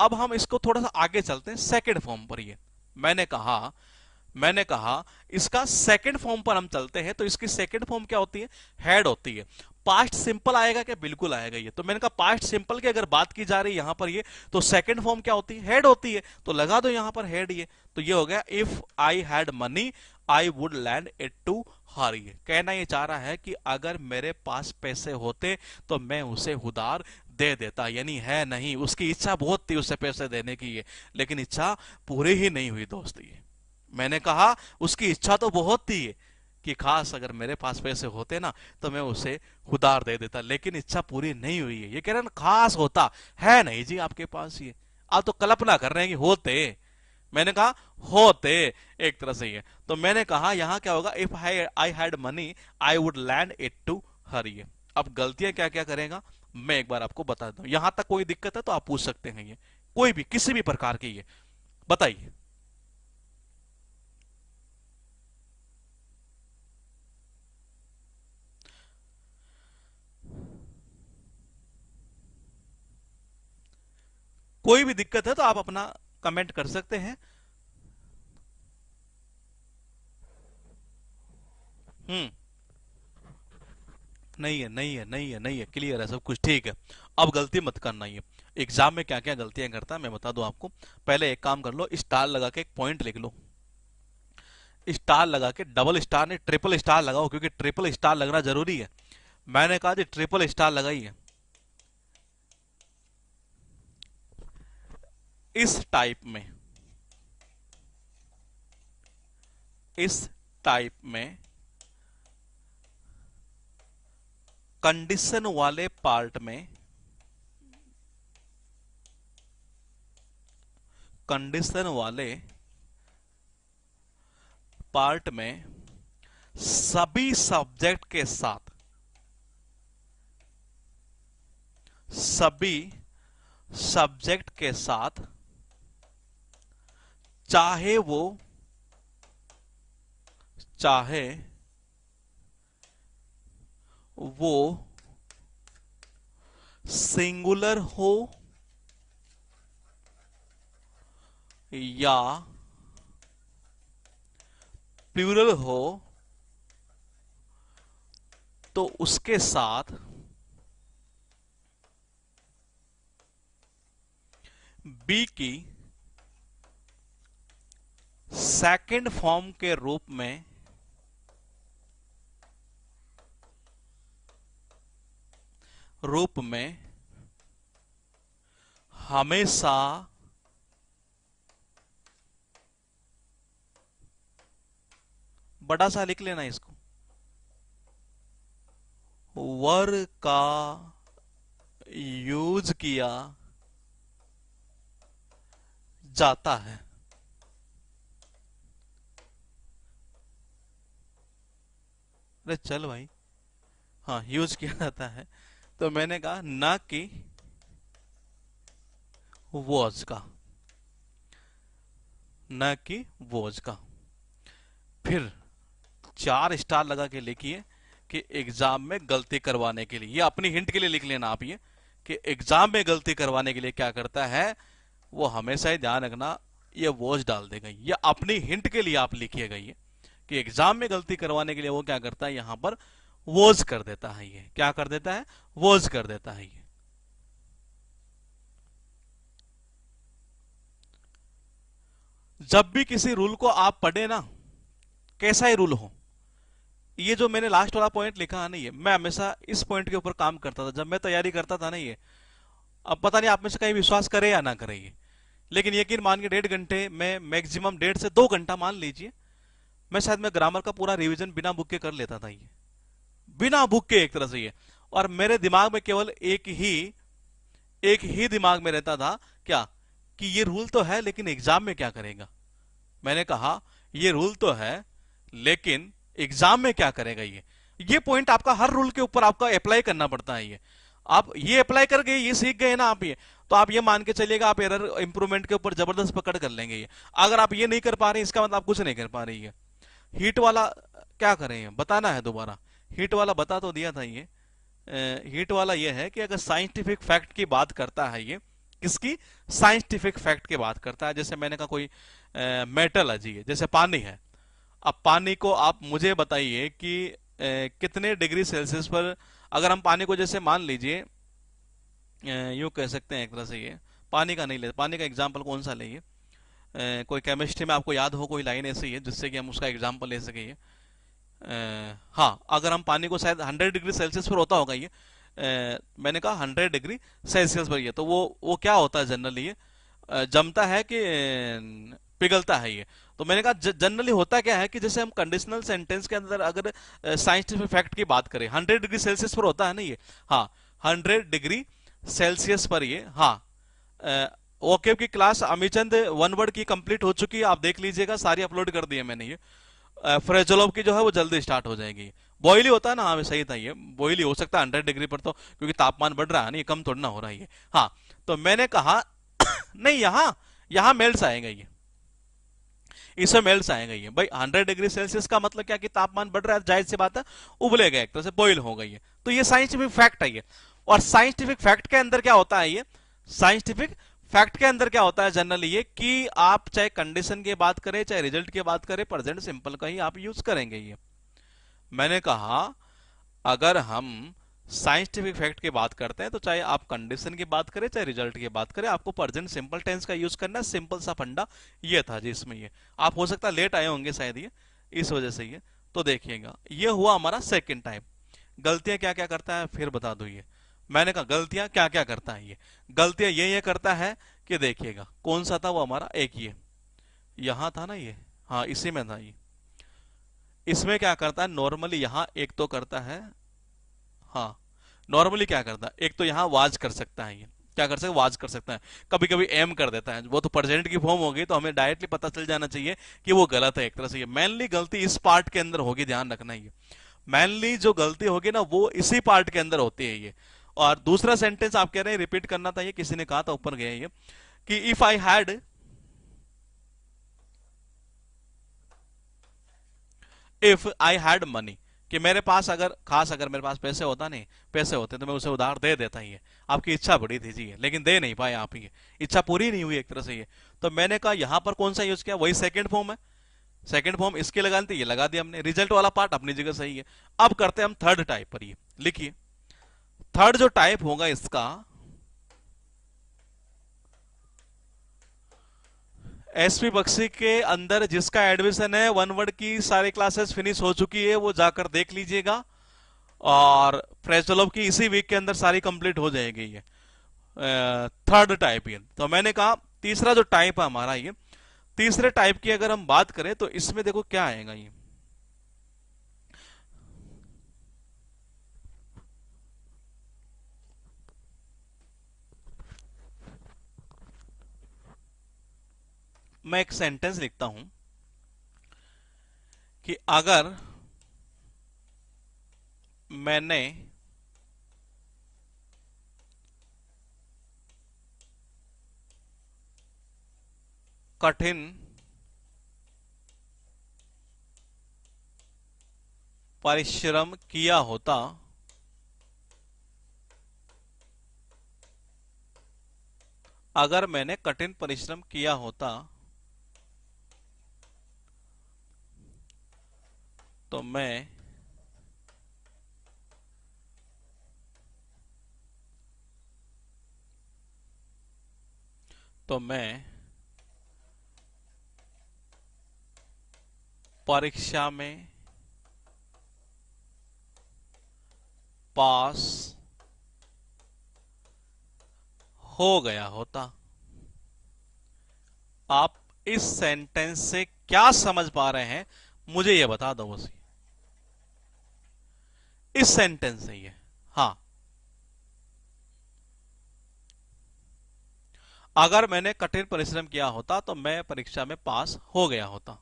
अब हम इसको थोड़ा सा आगे चलते हैं सेकंड फॉर्म पर। ये मैंने कहा मैंने कहा इसका सेकंड फॉर्म पर हम चलते हैं, तो इसकी सेकंड फॉर्म क्या होती है, हैड होती है। पास्ट सिंपल आएगा क्या, बिल्कुल आएगा ये। तो मैंने कहा पास्ट सिंपल की अगर बात की जा रही है यहां पर ये, तो सेकंड फॉर्म क्या होती है, हैड होती है। तो लगा दो यहां पर हैड ये, तो ये हो गया if I had money I would lend it to her. ये कहना ये चाह रहा है कि अगर मेरे पास पैसे होते तो मैं उसे उधार दे देता, यानी है नहीं, उसकी इच्छा बहुत थी उसे पैसे देने की ये, लेकिन इच्छा पूरी ही नहीं हुई दोस्त ये। मैंने कहा उसकी इच्छा तो बहुत थी कि खास अगर मेरे पास पैसे होते ना तो मैं उसे उधार दे देता, लेकिन इच्छा पूरी नहीं हुई है। ये कह रहे हैं खास होता है नहीं जी आपके पास ये, आप तो कल्पना कर रहे हैं कि होते। मैंने कहा होते, एक तरह से ये। तो मैंने कहा यहां क्या होगा, if I had money I would lend it to her. ये अब गलतियां क्या क्या करेगा मैं एक बार आपको बता दूं। यहां तक कोई दिक्कत है तो आप पूछ सकते हैं, ये कोई भी किसी भी प्रकार की, ये बताइए। कोई भी दिक्कत है तो आप अपना कमेंट कर सकते हैं। हम्म। नहीं है, नहीं है, नहीं है, नहीं है, क्लियर है, सब कुछ ठीक है। अब गलती मत करना। ये एग्जाम में क्या क्या गलतियां करता है मैं बता दूं आपको। पहले एक काम कर लो, स्टार लगा के एक पॉइंट लिख लो। स्टार लगा के, डबल स्टार नहीं ट्रिपल स्टार लगाओ, क्योंकि ट्रिपल स्टार लगना जरूरी है। मैंने कहा जी ट्रिपल स्टार लगाइए। इस टाइप में, इस टाइप में कंडीशन वाले पार्ट में, कंडीशन वाले पार्ट में सभी सब्जेक्ट के साथ, सभी सब्जेक्ट के साथ, चाहे वो, चाहे वो सिंगुलर हो या प्लूरल हो, तो उसके साथ बी की सेकंड फॉर्म के रूप में हमेशा बड़ा सा लिख लेना इसको, वर का यूज किया जाता है। अरे चल भाई, हाँ यूज किया जाता है। तो मैंने कहा ना कि वॉज का, ना कि वॉज का। फिर 4 स्टार लगा के लिखिए कि एग्जाम में गलती करवाने के लिए, ये अपनी हिंट के लिए लिख लेना आप ये, कि एग्जाम में गलती करवाने के लिए क्या करता है वो, हमेशा ही ध्यान रखना ये वॉज डाल देगा। ये अपनी हिंट के लिए आप लिखिएगा ये, कि एग्जाम में गलती करवाने के लिए वो क्या करता है यहां पर वॉज कर देता है। ये क्या कर देता है, वॉज कर देता है ये। जब भी किसी रूल को आप पढ़े ना, कैसा ही रूल हो, ये जो मैंने लास्ट वाला पॉइंट लिखा है ना, ये मैं हमेशा इस पॉइंट के ऊपर काम करता था जब मैं तैयारी करता था ना ये। अब पता नहीं आप में से कहीं विश्वास करे या ना करे ये, लेकिन यकीन मान के 1.5 घंटे में मैक्सिमम 1.5 से 2 घंटा मान लीजिए, मैं ग्रामर का पूरा रिवीजन बिना बुक के कर लेता था ये, बिना बुक के एक तरह से ये। और मेरे दिमाग में केवल एक ही दिमाग में रहता था क्या, कि ये रूल तो है लेकिन एग्जाम में क्या करेगा। मैंने कहा ये रूल तो है लेकिन एग्जाम में क्या करेगा ये पॉइंट आपका हर रूल के ऊपर आपका अप्लाई करना पड़ता है ये। आप ये अप्लाई कर गए, ये सीख गए ना आप ये, तो आप ये मान के चलिएगा आप एरर इंप्रूवमेंट के ऊपर जबरदस्त पकड़ कर लेंगे ये। अगर आप ये नहीं कर पा रहे इसका मतलब आप कुछ नहीं कर पा रही है। हीट वाला क्या करें बताना है दोबारा, हीट वाला बता तो दिया था ये। हीट वाला ये है कि अगर साइंटिफिक फैक्ट की बात करता है ये, किसकी, साइंटिफिक फैक्ट की बात करता है। जैसे मैंने कहा कोई मेटल है जी, जैसे पानी है, अब पानी को आप मुझे बताइए कि कितने डिग्री सेल्सियस पर, अगर हम पानी को जैसे मान लीजिए, यूं कह सकते हैं एक तरह से, ये पानी का नहीं ले, पानी का एग्जाम्पल कौन सा लेंगे, कोई केमिस्ट्री में आपको याद हो कोई लाइन ऐसी है जिससे कि हम उसका एग्जाम्पल ले सके ये। हाँ, अगर हम पानी को, शायद 100 डिग्री सेल्सियस पर होता होगा ये, मैंने कहा 100 डिग्री सेल्सियस पर, ये तो वो क्या होता है जनरली, ये जमता है कि पिघलता है ये। तो मैंने कहा जनरली होता क्या है कि जैसे हम कंडीशनल सेंटेंस के अंदर अगर साइंटिफिक फैक्ट की बात करें, 100 डिग्री सेल्सियस पर होता है ना ये। हाँ, 100 डिग्री सेल्सियस पर ये। हाँ, ओके की क्लास अमीचंद वन वर्ड की कंप्लीट हो चुकी है, आप देख लीजिएगा, सारी अपलोड कर दी है मैंने ये। फ्रेजोलोव की जो है वो जल्दी स्टार्ट हो जाएगी। बॉयल ही होता है ना, हाँ सही था, ये बॉयल ही हो सकता है 100 डिग्री पर, तो क्योंकि तापमान बढ़ रहा है ना, ये कम थोड़ा ना हो रहा है ये। हाँ, तो मैंने कहा नहीं, यहाँ यहाँ मेल्ट्स आएगा ये, इसमें मेल्ट्स आएगा ये भाई। 100 डिग्री सेल्सियस का मतलब क्या कि तापमान बढ़ रहा है, जाहिर सी बात है उबलेगा, एक तरह से बॉयल होगा ये। तो ये साइंटिफिक फैक्ट है ये। और साइंटिफिक फैक्ट के अंदर क्या होता है ये, साइंटिफिक फैक्ट के अंदर क्या होता है जनरली ये, कि आप चाहे कंडीशन की बात करें चाहे रिजल्ट की बात करें, प्रेजेंट सिंपल का ही आप यूज करेंगे ये। मैंने कहा अगर हम साइंटिफिक फैक्ट की बात करते हैं तो चाहे आप कंडीशन की बात करें चाहे रिजल्ट की बात करें, आपको प्रेजेंट सिंपल टेंस का यूज करना है। सिंपल सा फंडा ये था जी इसमें ये। आप हो सकता है लेट आए होंगे शायद ये, इस वजह से ये। तो देखिएगा, ये हुआ हमारा सेकंड टाइप। गलतियां क्या क्या करता है फिर बता दो ये। मैंने कहा गलतियां क्या क्या करता है ये, गलतियां ये करता है कि देखिएगा कौन सा था वो हमारा, एक ये यहां था ना ये, हाँ इसी में था ये। इसमें क्या करता है नॉर्मली, यहां एक तो करता है, हाँ नॉर्मली क्या करता है, एक तो यहाँ वाज कर सकता है ये, क्या कर सकता है, वाज कर सकता है। कभी कभी एम कर देता है, वो तो प्रेजेंट की फॉर्म होगी तो हमें डायरेक्टली पता चल जाना चाहिए कि वो गलत है एक तरह से। ये मेनली गलती इस पार्ट के अंदर होगी, ध्यान रखना। ये मेनली जो गलती होगी ना वो इसी पार्ट के अंदर होती है ये। और दूसरा सेंटेंस आप कह रहे हैं रिपीट करना था, ये किसी ने कहा था ऊपर गया ये, कि इफ आई हैड मनी, कि मेरे पास अगर, खास अगर मेरे पास पैसे होता, नहीं पैसे होते तो मैं उसे उधार दे देता ही है। आपकी इच्छा बड़ी थी जी, लेकिन दे नहीं पाए आप, ये इच्छा पूरी नहीं हुई एक तरह से ये। तो मैंने कहा यहां पर कौन सा यूज किया, वही सेकंड फॉर्म है। सेकंड फॉर्म इसके लगा दी, ये लगा दिया हमने, रिजल्ट वाला पार्ट अपनी जगह सही है। अब करते हैं हम थर्ड टाइप पर, ये लिखिए। थर्ड जो टाइप होगा इसका, एसपी बक्सी के अंदर जिसका एडमिशन है, वन वर्ड की सारी क्लासेस फिनिश हो चुकी है, वो जाकर देख लीजिएगा। और फ्रेशोलॉप की इसी वीक के अंदर सारी कंप्लीट हो जाएगी ये। थर्ड टाइप ये। तो मैंने कहा तीसरा जो टाइप है हमारा ये, तीसरे टाइप की अगर हम बात करें तो इसमें देखो क्या आएगा ये। मैं एक सेंटेंस लिखता हूं कि अगर मैंने कठिन परिश्रम किया होता, अगर मैंने कठिन परिश्रम किया होता तो मैं तो मैं परीक्षा में पास हो गया होता। आप इस सेंटेंस से क्या समझ पा रहे हैं, मुझे यह बता दो बस। इस सेंटेंस से ये, हाँ, अगर मैंने कठिन परिश्रम किया होता तो मैं परीक्षा में पास हो गया होता।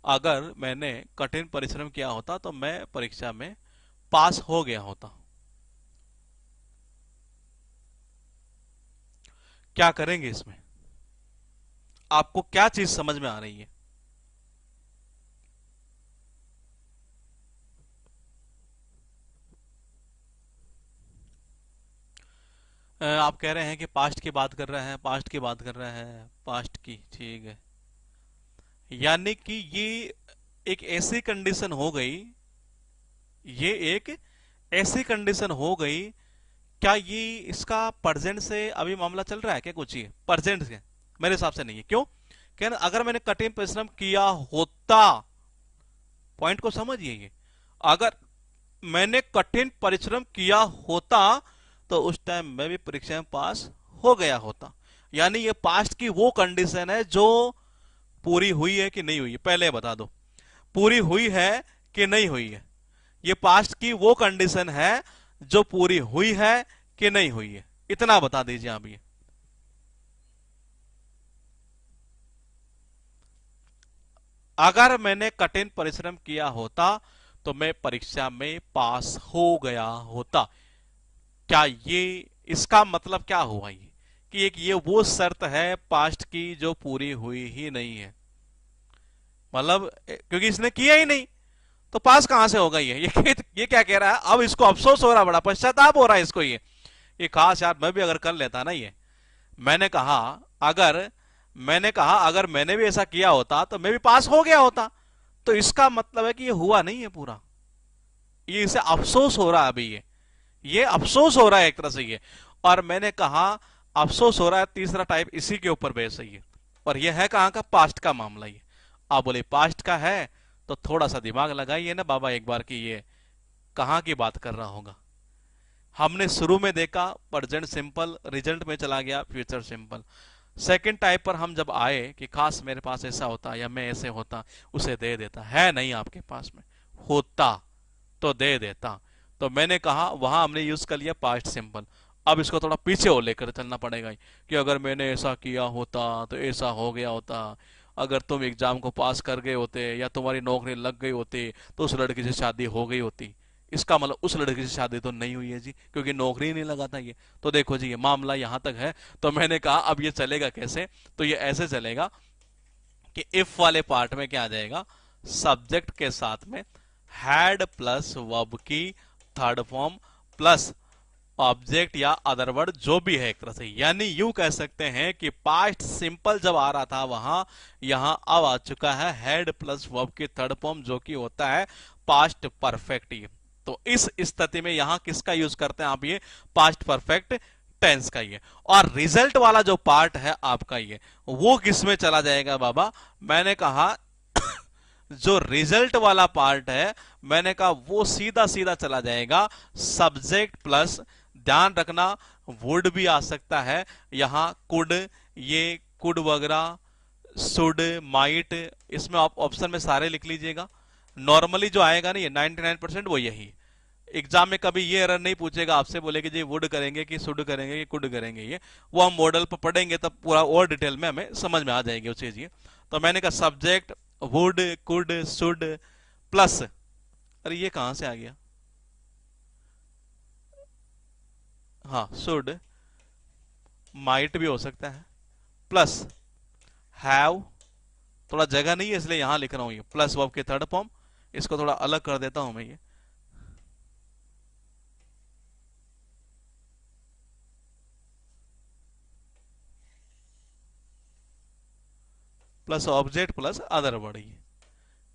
अगर मैंने कठिन परिश्रम किया होता तो मैं परीक्षा में पास हो गया होता। क्या करेंगे इसमें, आपको क्या चीज समझ में आ रही है। आप कह रहे हैं कि पास्ट की बात कर रहे हैं, पास्ट की बात कर रहे हैं, पास्ट की, ठीक है। यानी कि ये एक ऐसी कंडीशन हो गई, ये एक ऐसी कंडीशन हो गई, क्या ये इसका प्रेजेंट से अभी मामला चल रहा है क्या कुछ, ये प्रेजेंट से? मेरे हिसाब से नहीं है। क्यों? क्या अगर मैंने कठिन परिश्रम किया होता, पॉइंट को समझिए, ये अगर मैंने कठिन परिश्रम किया होता तो उस टाइम मैं भी परीक्षा में पास हो गया होता। यानी ये पास्ट की वो कंडीशन है जो पूरी हुई है कि नहीं हुई है, पहले बता दो, पूरी हुई है कि नहीं हुई है? ये पास्ट की वो कंडीशन है जो पूरी हुई है कि नहीं हुई है, इतना बता दीजिए आप ये। अगर मैंने कठिन परिश्रम किया होता तो मैं परीक्षा में पास हो गया होता। क्या ये, इसका मतलब क्या हुआ ये कि एक ये वो शर्त है पास्ट की जो पूरी हुई ही नहीं है, मतलब क्योंकि इसने किया ही नहीं तो पास कहां से होगा ये क्या कह रहा है? अब इसको अफसोस हो रहा, बड़ा पश्चाताप हो रहा है इसको, ये खास यार मैं भी अगर कर लेता ना ये। मैंने कहा अगर अगर मैंने भी ऐसा किया होता तो मैं भी पास हो गया होता, तो इसका मतलब है कि ये हुआ नहीं है पूरा, ये इसे अफसोस हो रहा है अभी, ये अफसोस हो रहा है एक तरह से ये। और मैंने कहा अफसोस हो रहा है, तीसरा टाइप इसी के ऊपर बेस है ये। और ये है कहां का? पास्ट का मामला ये। आप बोले पास्ट का है तो थोड़ा सा दिमाग लगाइए ना बाबा एक बार, की ये कहां की बात कर रहा होगा। हमने शुरू में देखा प्रेजेंट सिंपल, रिजल्ट में चला गया फ्यूचर सिंपल। सेकंड टाइप पर हम जब आए कि खास मेरे पास ऐसा होता या मैं ऐसे होता, उसे दे देता, है नहीं आपके पास में, होता तो दे देता। तो मैंने कहा वहां हमने यूज कर लिया पास्ट सिंपल। अब इसको थोड़ा पीछे और लेकर चलना पड़ेगा कि अगर मैंने ऐसा किया होता तो ऐसा हो गया होता, अगर तुम एग्जाम को पास कर गए होते या तुम्हारी नौकरी लग गई होती तो उस लड़की से शादी हो गई होती। इसका मतलब उस लड़की से शादी तो नहीं हुई है जी, क्योंकि नौकरी ही नहीं लगा था ये। तो देखो जी ये मामला यहां तक है। तो मैंने कहा अब ये चलेगा कैसे? तो ये ऐसे चलेगा कि इफ वाले पार्ट में क्या आ जाएगा, सब्जेक्ट के साथ में हैड प्लस वर्ब की थर्ड फॉर्म प्लस ऑब्जेक्ट या अदर वर्ड जो भी है एक तरह से। यानी यूं कह सकते हैं कि पास्ट सिंपल जब आ रहा था वहां, यहां अब आ चुका है हैड प्लस वर्ब की थर्ड फॉर्म जो कि होता है पास्ट परफेक्ट। तो इस स्थिति में यहां किसका यूज करते हैं आप? ये पास्ट परफेक्ट टेंस का ये। और रिजल्ट वाला जो पार्ट है आपका ये, वो किस में चला जाएगा बाबा? मैंने कहा जो रिजल्ट वाला पार्ट है, मैंने कहा वो सीधा सीधा चला जाएगा सब्जेक्ट प्लस, ध्यान रखना वुड भी आ सकता है यहां, कुड, ये कुड वगैरह, शुड, माइट, इसमें आप ऑप्शन में सारे लिख लीजिएगा। नॉर्मली जो आएगा ना ये 99% वो यही। एग्जाम में कभी ये एरर नहीं पूछेगा आपसे, बोलेगे जी वुड करेंगे कि शुड करेंगे कि कुड करेंगे, ये वो हम मॉडल पर पढ़ेंगे तब पूरा और डिटेल में हमें समझ में आ जाएगी वो चीज ये। तो मैंने कहा subject would, could, should plus, अरे ये कहां से आ गया, हाँ शुड, माइट भी हो सकता है, प्लस हैव, थोड़ा जगह नहीं है इसलिए यहां लिख रहा हूं ये प्लस वर्ब के थर्ड फॉर्म। इसको थोड़ा अलग कर देता हूं मैं ये, plus object plus other word,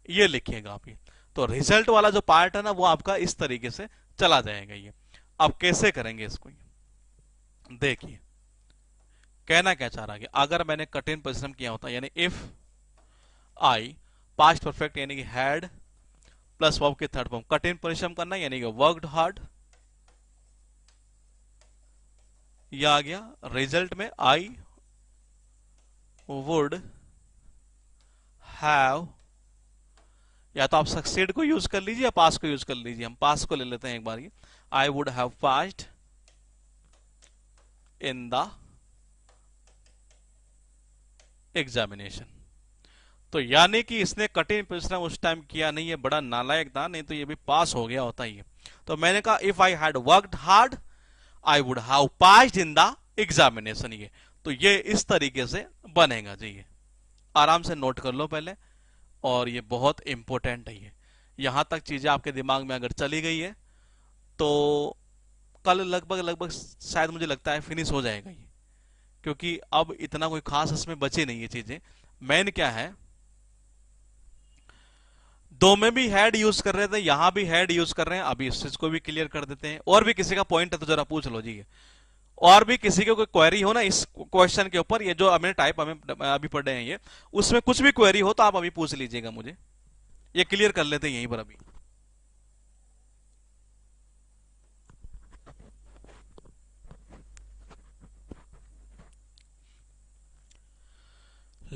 ये लिखिएगा आप ये। तो रिजल्ट वाला जो पार्ट है ना वो आपका इस तरीके से चला जाएगा ये। अब कैसे करेंगे इसको, देखिए कहना क्या चाह रहा है कि अगर मैंने कठिन परिश्रम किया होता, यानी इफ आई, पास्ट परफेक्ट यानी कि हैड प्लस वर्ब के थर्ड फॉर्म, कठिन परिश्रम करना यानी कि वर्कड हार्ड, यह आ गया। रिजल्ट में आई वुड हैव, या तो आप सक्सेड को यूज कर लीजिए या पास को यूज कर लीजिए, हम पास को ले लेते हैं एक बार। I would have passed in the examination. तो यानी कि इसने कठिन परिश्रम उस टाइम किया नहीं है, बड़ा नालायक था, नहीं तो ये भी पास हो गया होता ही। तो मैंने कहा if I had worked hard I would have passed in the examination, ये तो ये इस तरीके से बनेगा जी। ये आराम से नोट कर लो पहले, और ये बहुत इंपॉर्टेंट है ये। यहां तक चीजें आपके दिमाग में अगर चली गई है तो कल लगभग लगभग शायद मुझे लगता है फिनिश हो जाएगा ये, क्योंकि अब इतना कोई खास इसमें बचे नहीं ये चीजें। मेन क्या है, दो में भी हेड यूज कर रहे थे, यहां भी हेड यूज कर रहे हैं। अभी इस चीज को भी क्लियर कर देते हैं। और भी किसी का पॉइंट है तो जरा पूछ लो जी। और भी किसी को कोई क्वेरी हो ना इस क्वेश्चन के ऊपर, ये जो हमने टाइप हमें अभी पढ़ रहे हैं ये, उसमें कुछ भी क्वेरी हो तो आप अभी पूछ लीजिएगा मुझे, ये क्लियर कर लेते हैं यहीं पर अभी।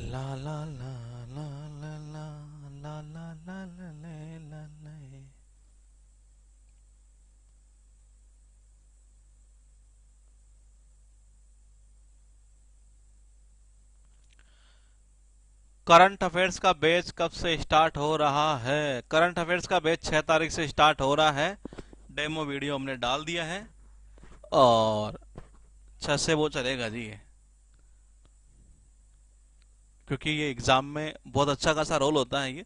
ला ला ला ला ला ला ला ला ला ला ला ला। करंट अफेयर्स का बैच कब से स्टार्ट हो रहा है? करंट अफेयर्स का बैच 6 तारीख से स्टार्ट हो रहा है। डेमो वीडियो हमने डाल दिया है और 6 से वो चलेगा जी ये, क्योंकि ये एग्जाम में बहुत अच्छा खासा रोल होता है ये।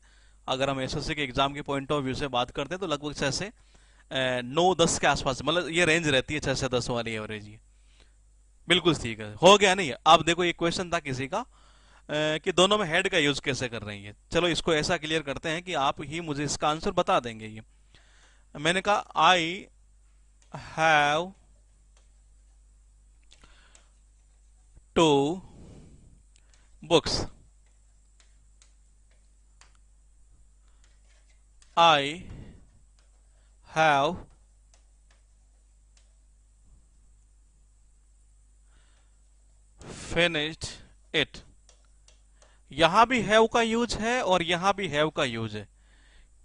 अगर हम एसएससी के एग्जाम के पॉइंट ऑफ व्यू से बात करते हैं तो लगभग 6 से 9-10 के आसपास, मतलब ये रेंज रहती है 6 से 10 वाली एवरेज ये। बिल्कुल ठीक है, हो गया नहीं। अब देखो ये क्वेश्चन था किसी का कि दोनों में हेड का यूज कैसे कर रही है। चलो इसको ऐसा क्लियर करते हैं कि आप ही मुझे इसका आंसर बता देंगे। ये मैंने कहा I have two books, I have finished it. यहां भी हैव का यूज है और यहां भी हैव का यूज है।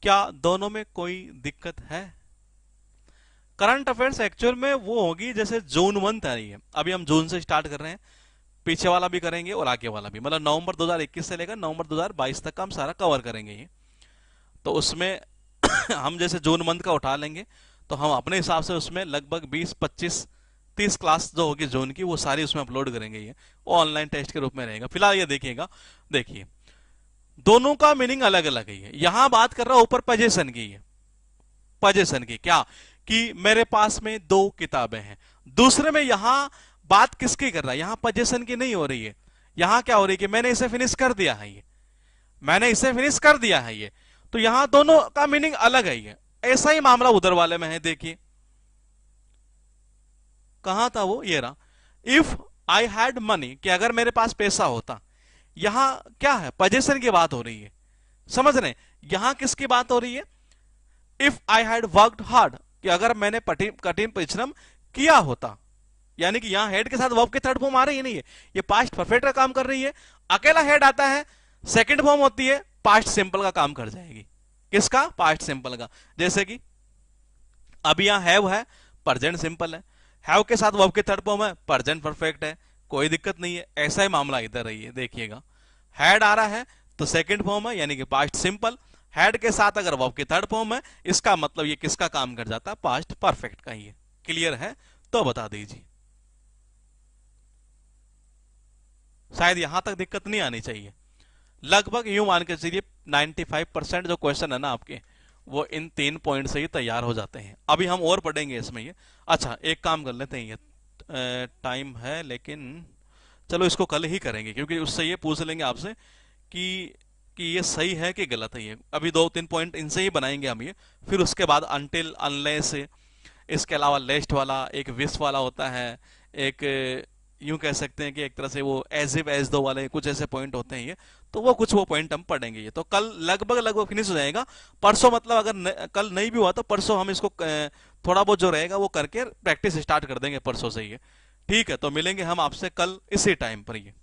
क्या दोनों में कोई दिक्कत है? करंट अफेयर्स एक्चुअल में वो होगी जैसे जून मंथ आ रही है, अभी हम जून से स्टार्ट कर रहे हैं, पीछे वाला भी करेंगे और आगे वाला भी, मतलब नवंबर 2021 से लेकर नवंबर 2022 तक का हम सारा कवर करेंगे ये। तो उसमें हम जैसे जून मंथ का उठा लेंगे तो हम अपने हिसाब से उसमें लगभग 20-25-30 क्लास जो होगी जून की वो सारी उसमें अपलोड करेंगे। ये ऑनलाइन टेस्ट के रूप में रहेगा। फिलहाल ये देखिएगा, देखिए दोनों का मीनिंग अलग अलग है। यहां बात कर रहा हूं ऊपर पोजीशन की है, पोजीशन की क्या, कि मेरे पास में 2 किताबें हैं। दूसरे में यहां बात किसकी कर रहा है, यहां पोजीशन की नहीं हो रही है। यहां क्या हो रही है कि मैंने इसे फिनिश कर दिया है, ये मैंने इसे फिनिश कर दिया है ये। तो यहां दोनों का मीनिंग अलग है ये। ऐसा ही मामला उधर वाले में है, देखिए कहां था वो, ये रहा। इफ आई हैड मनी, कि अगर मेरे पास पैसा होता। यहां क्या है, पोजीशन की बात हो रही है, समझ रहे हैं? यहां किसकी बात हो रही है, if I had worked hard, कि अगर मैंने कठिन परिश्रम किया होता। यानी कि यहां हेड के साथ वर्ब के थर्ड फॉर्म आ रही है नहीं है, ये पास्ट परफेक्ट का काम कर रही है। अकेला हेड आता है, सेकंड फॉर्म होती है, पास्ट सिंपल का काम कर जाएगी। किसका, पास्ट सिंपल का। जैसे कि अभी यहां हैव है, प्रेजेंट सिंपल है, हैव के साथ वर्ब के थर्ड फॉर्म है, प्रेजेंट परफेक्ट है, कोई दिक्कत नहीं है। ऐसा ही मामला इधर रही है, देखिएगा हैड आ रहा है तो सेकंड फॉर्म है यानी कि पास्ट सिंपल, हैड के साथ अगर वर्ब के थर्ड फॉर्म है, इसका मतलब ये किसका काम कर जाता है, पास्ट परफेक्ट का ही है। क्लियर है तो बता दीजिए, शायद यहां तक दिक्कत नहीं आनी चाहिए। लगभग यूं मान के चलिए 95% जो क्वेश्चन है ना आपके, वो इन 3 पॉइंट से ही तैयार हो जाते हैं। अभी हम और पढ़ेंगे इसमें ये। अच्छा एक काम कर लेते हैं, ये टाइम है लेकिन चलो इसको कल ही करेंगे, क्योंकि उससे ये पूछ लेंगे आपसे कि ये सही है कि गलत है। ये अभी 2-3 पॉइंट इनसे ही बनाएंगे हम ये, फिर उसके बाद अनटिल अनलेस, इसके अलावा लेस्ट वाला, एक विश वाला होता है, एक यूं कह सकते हैं कि एक तरह से वो एज इफ एज दो वाले कुछ ऐसे पॉइंट होते हैं ये। तो वो पॉइंट हम पढ़ेंगे ये। तो कल लगभग लगभग फिनिश हो जाएगा। परसों मतलब अगर कल नहीं भी हुआ तो परसों हम इसको थोड़ा बहुत जो रहेगा वो करके प्रैक्टिस स्टार्ट कर देंगे परसों से ही। ठीक है, तो मिलेंगे हम आपसे कल इसी टाइम पर ये।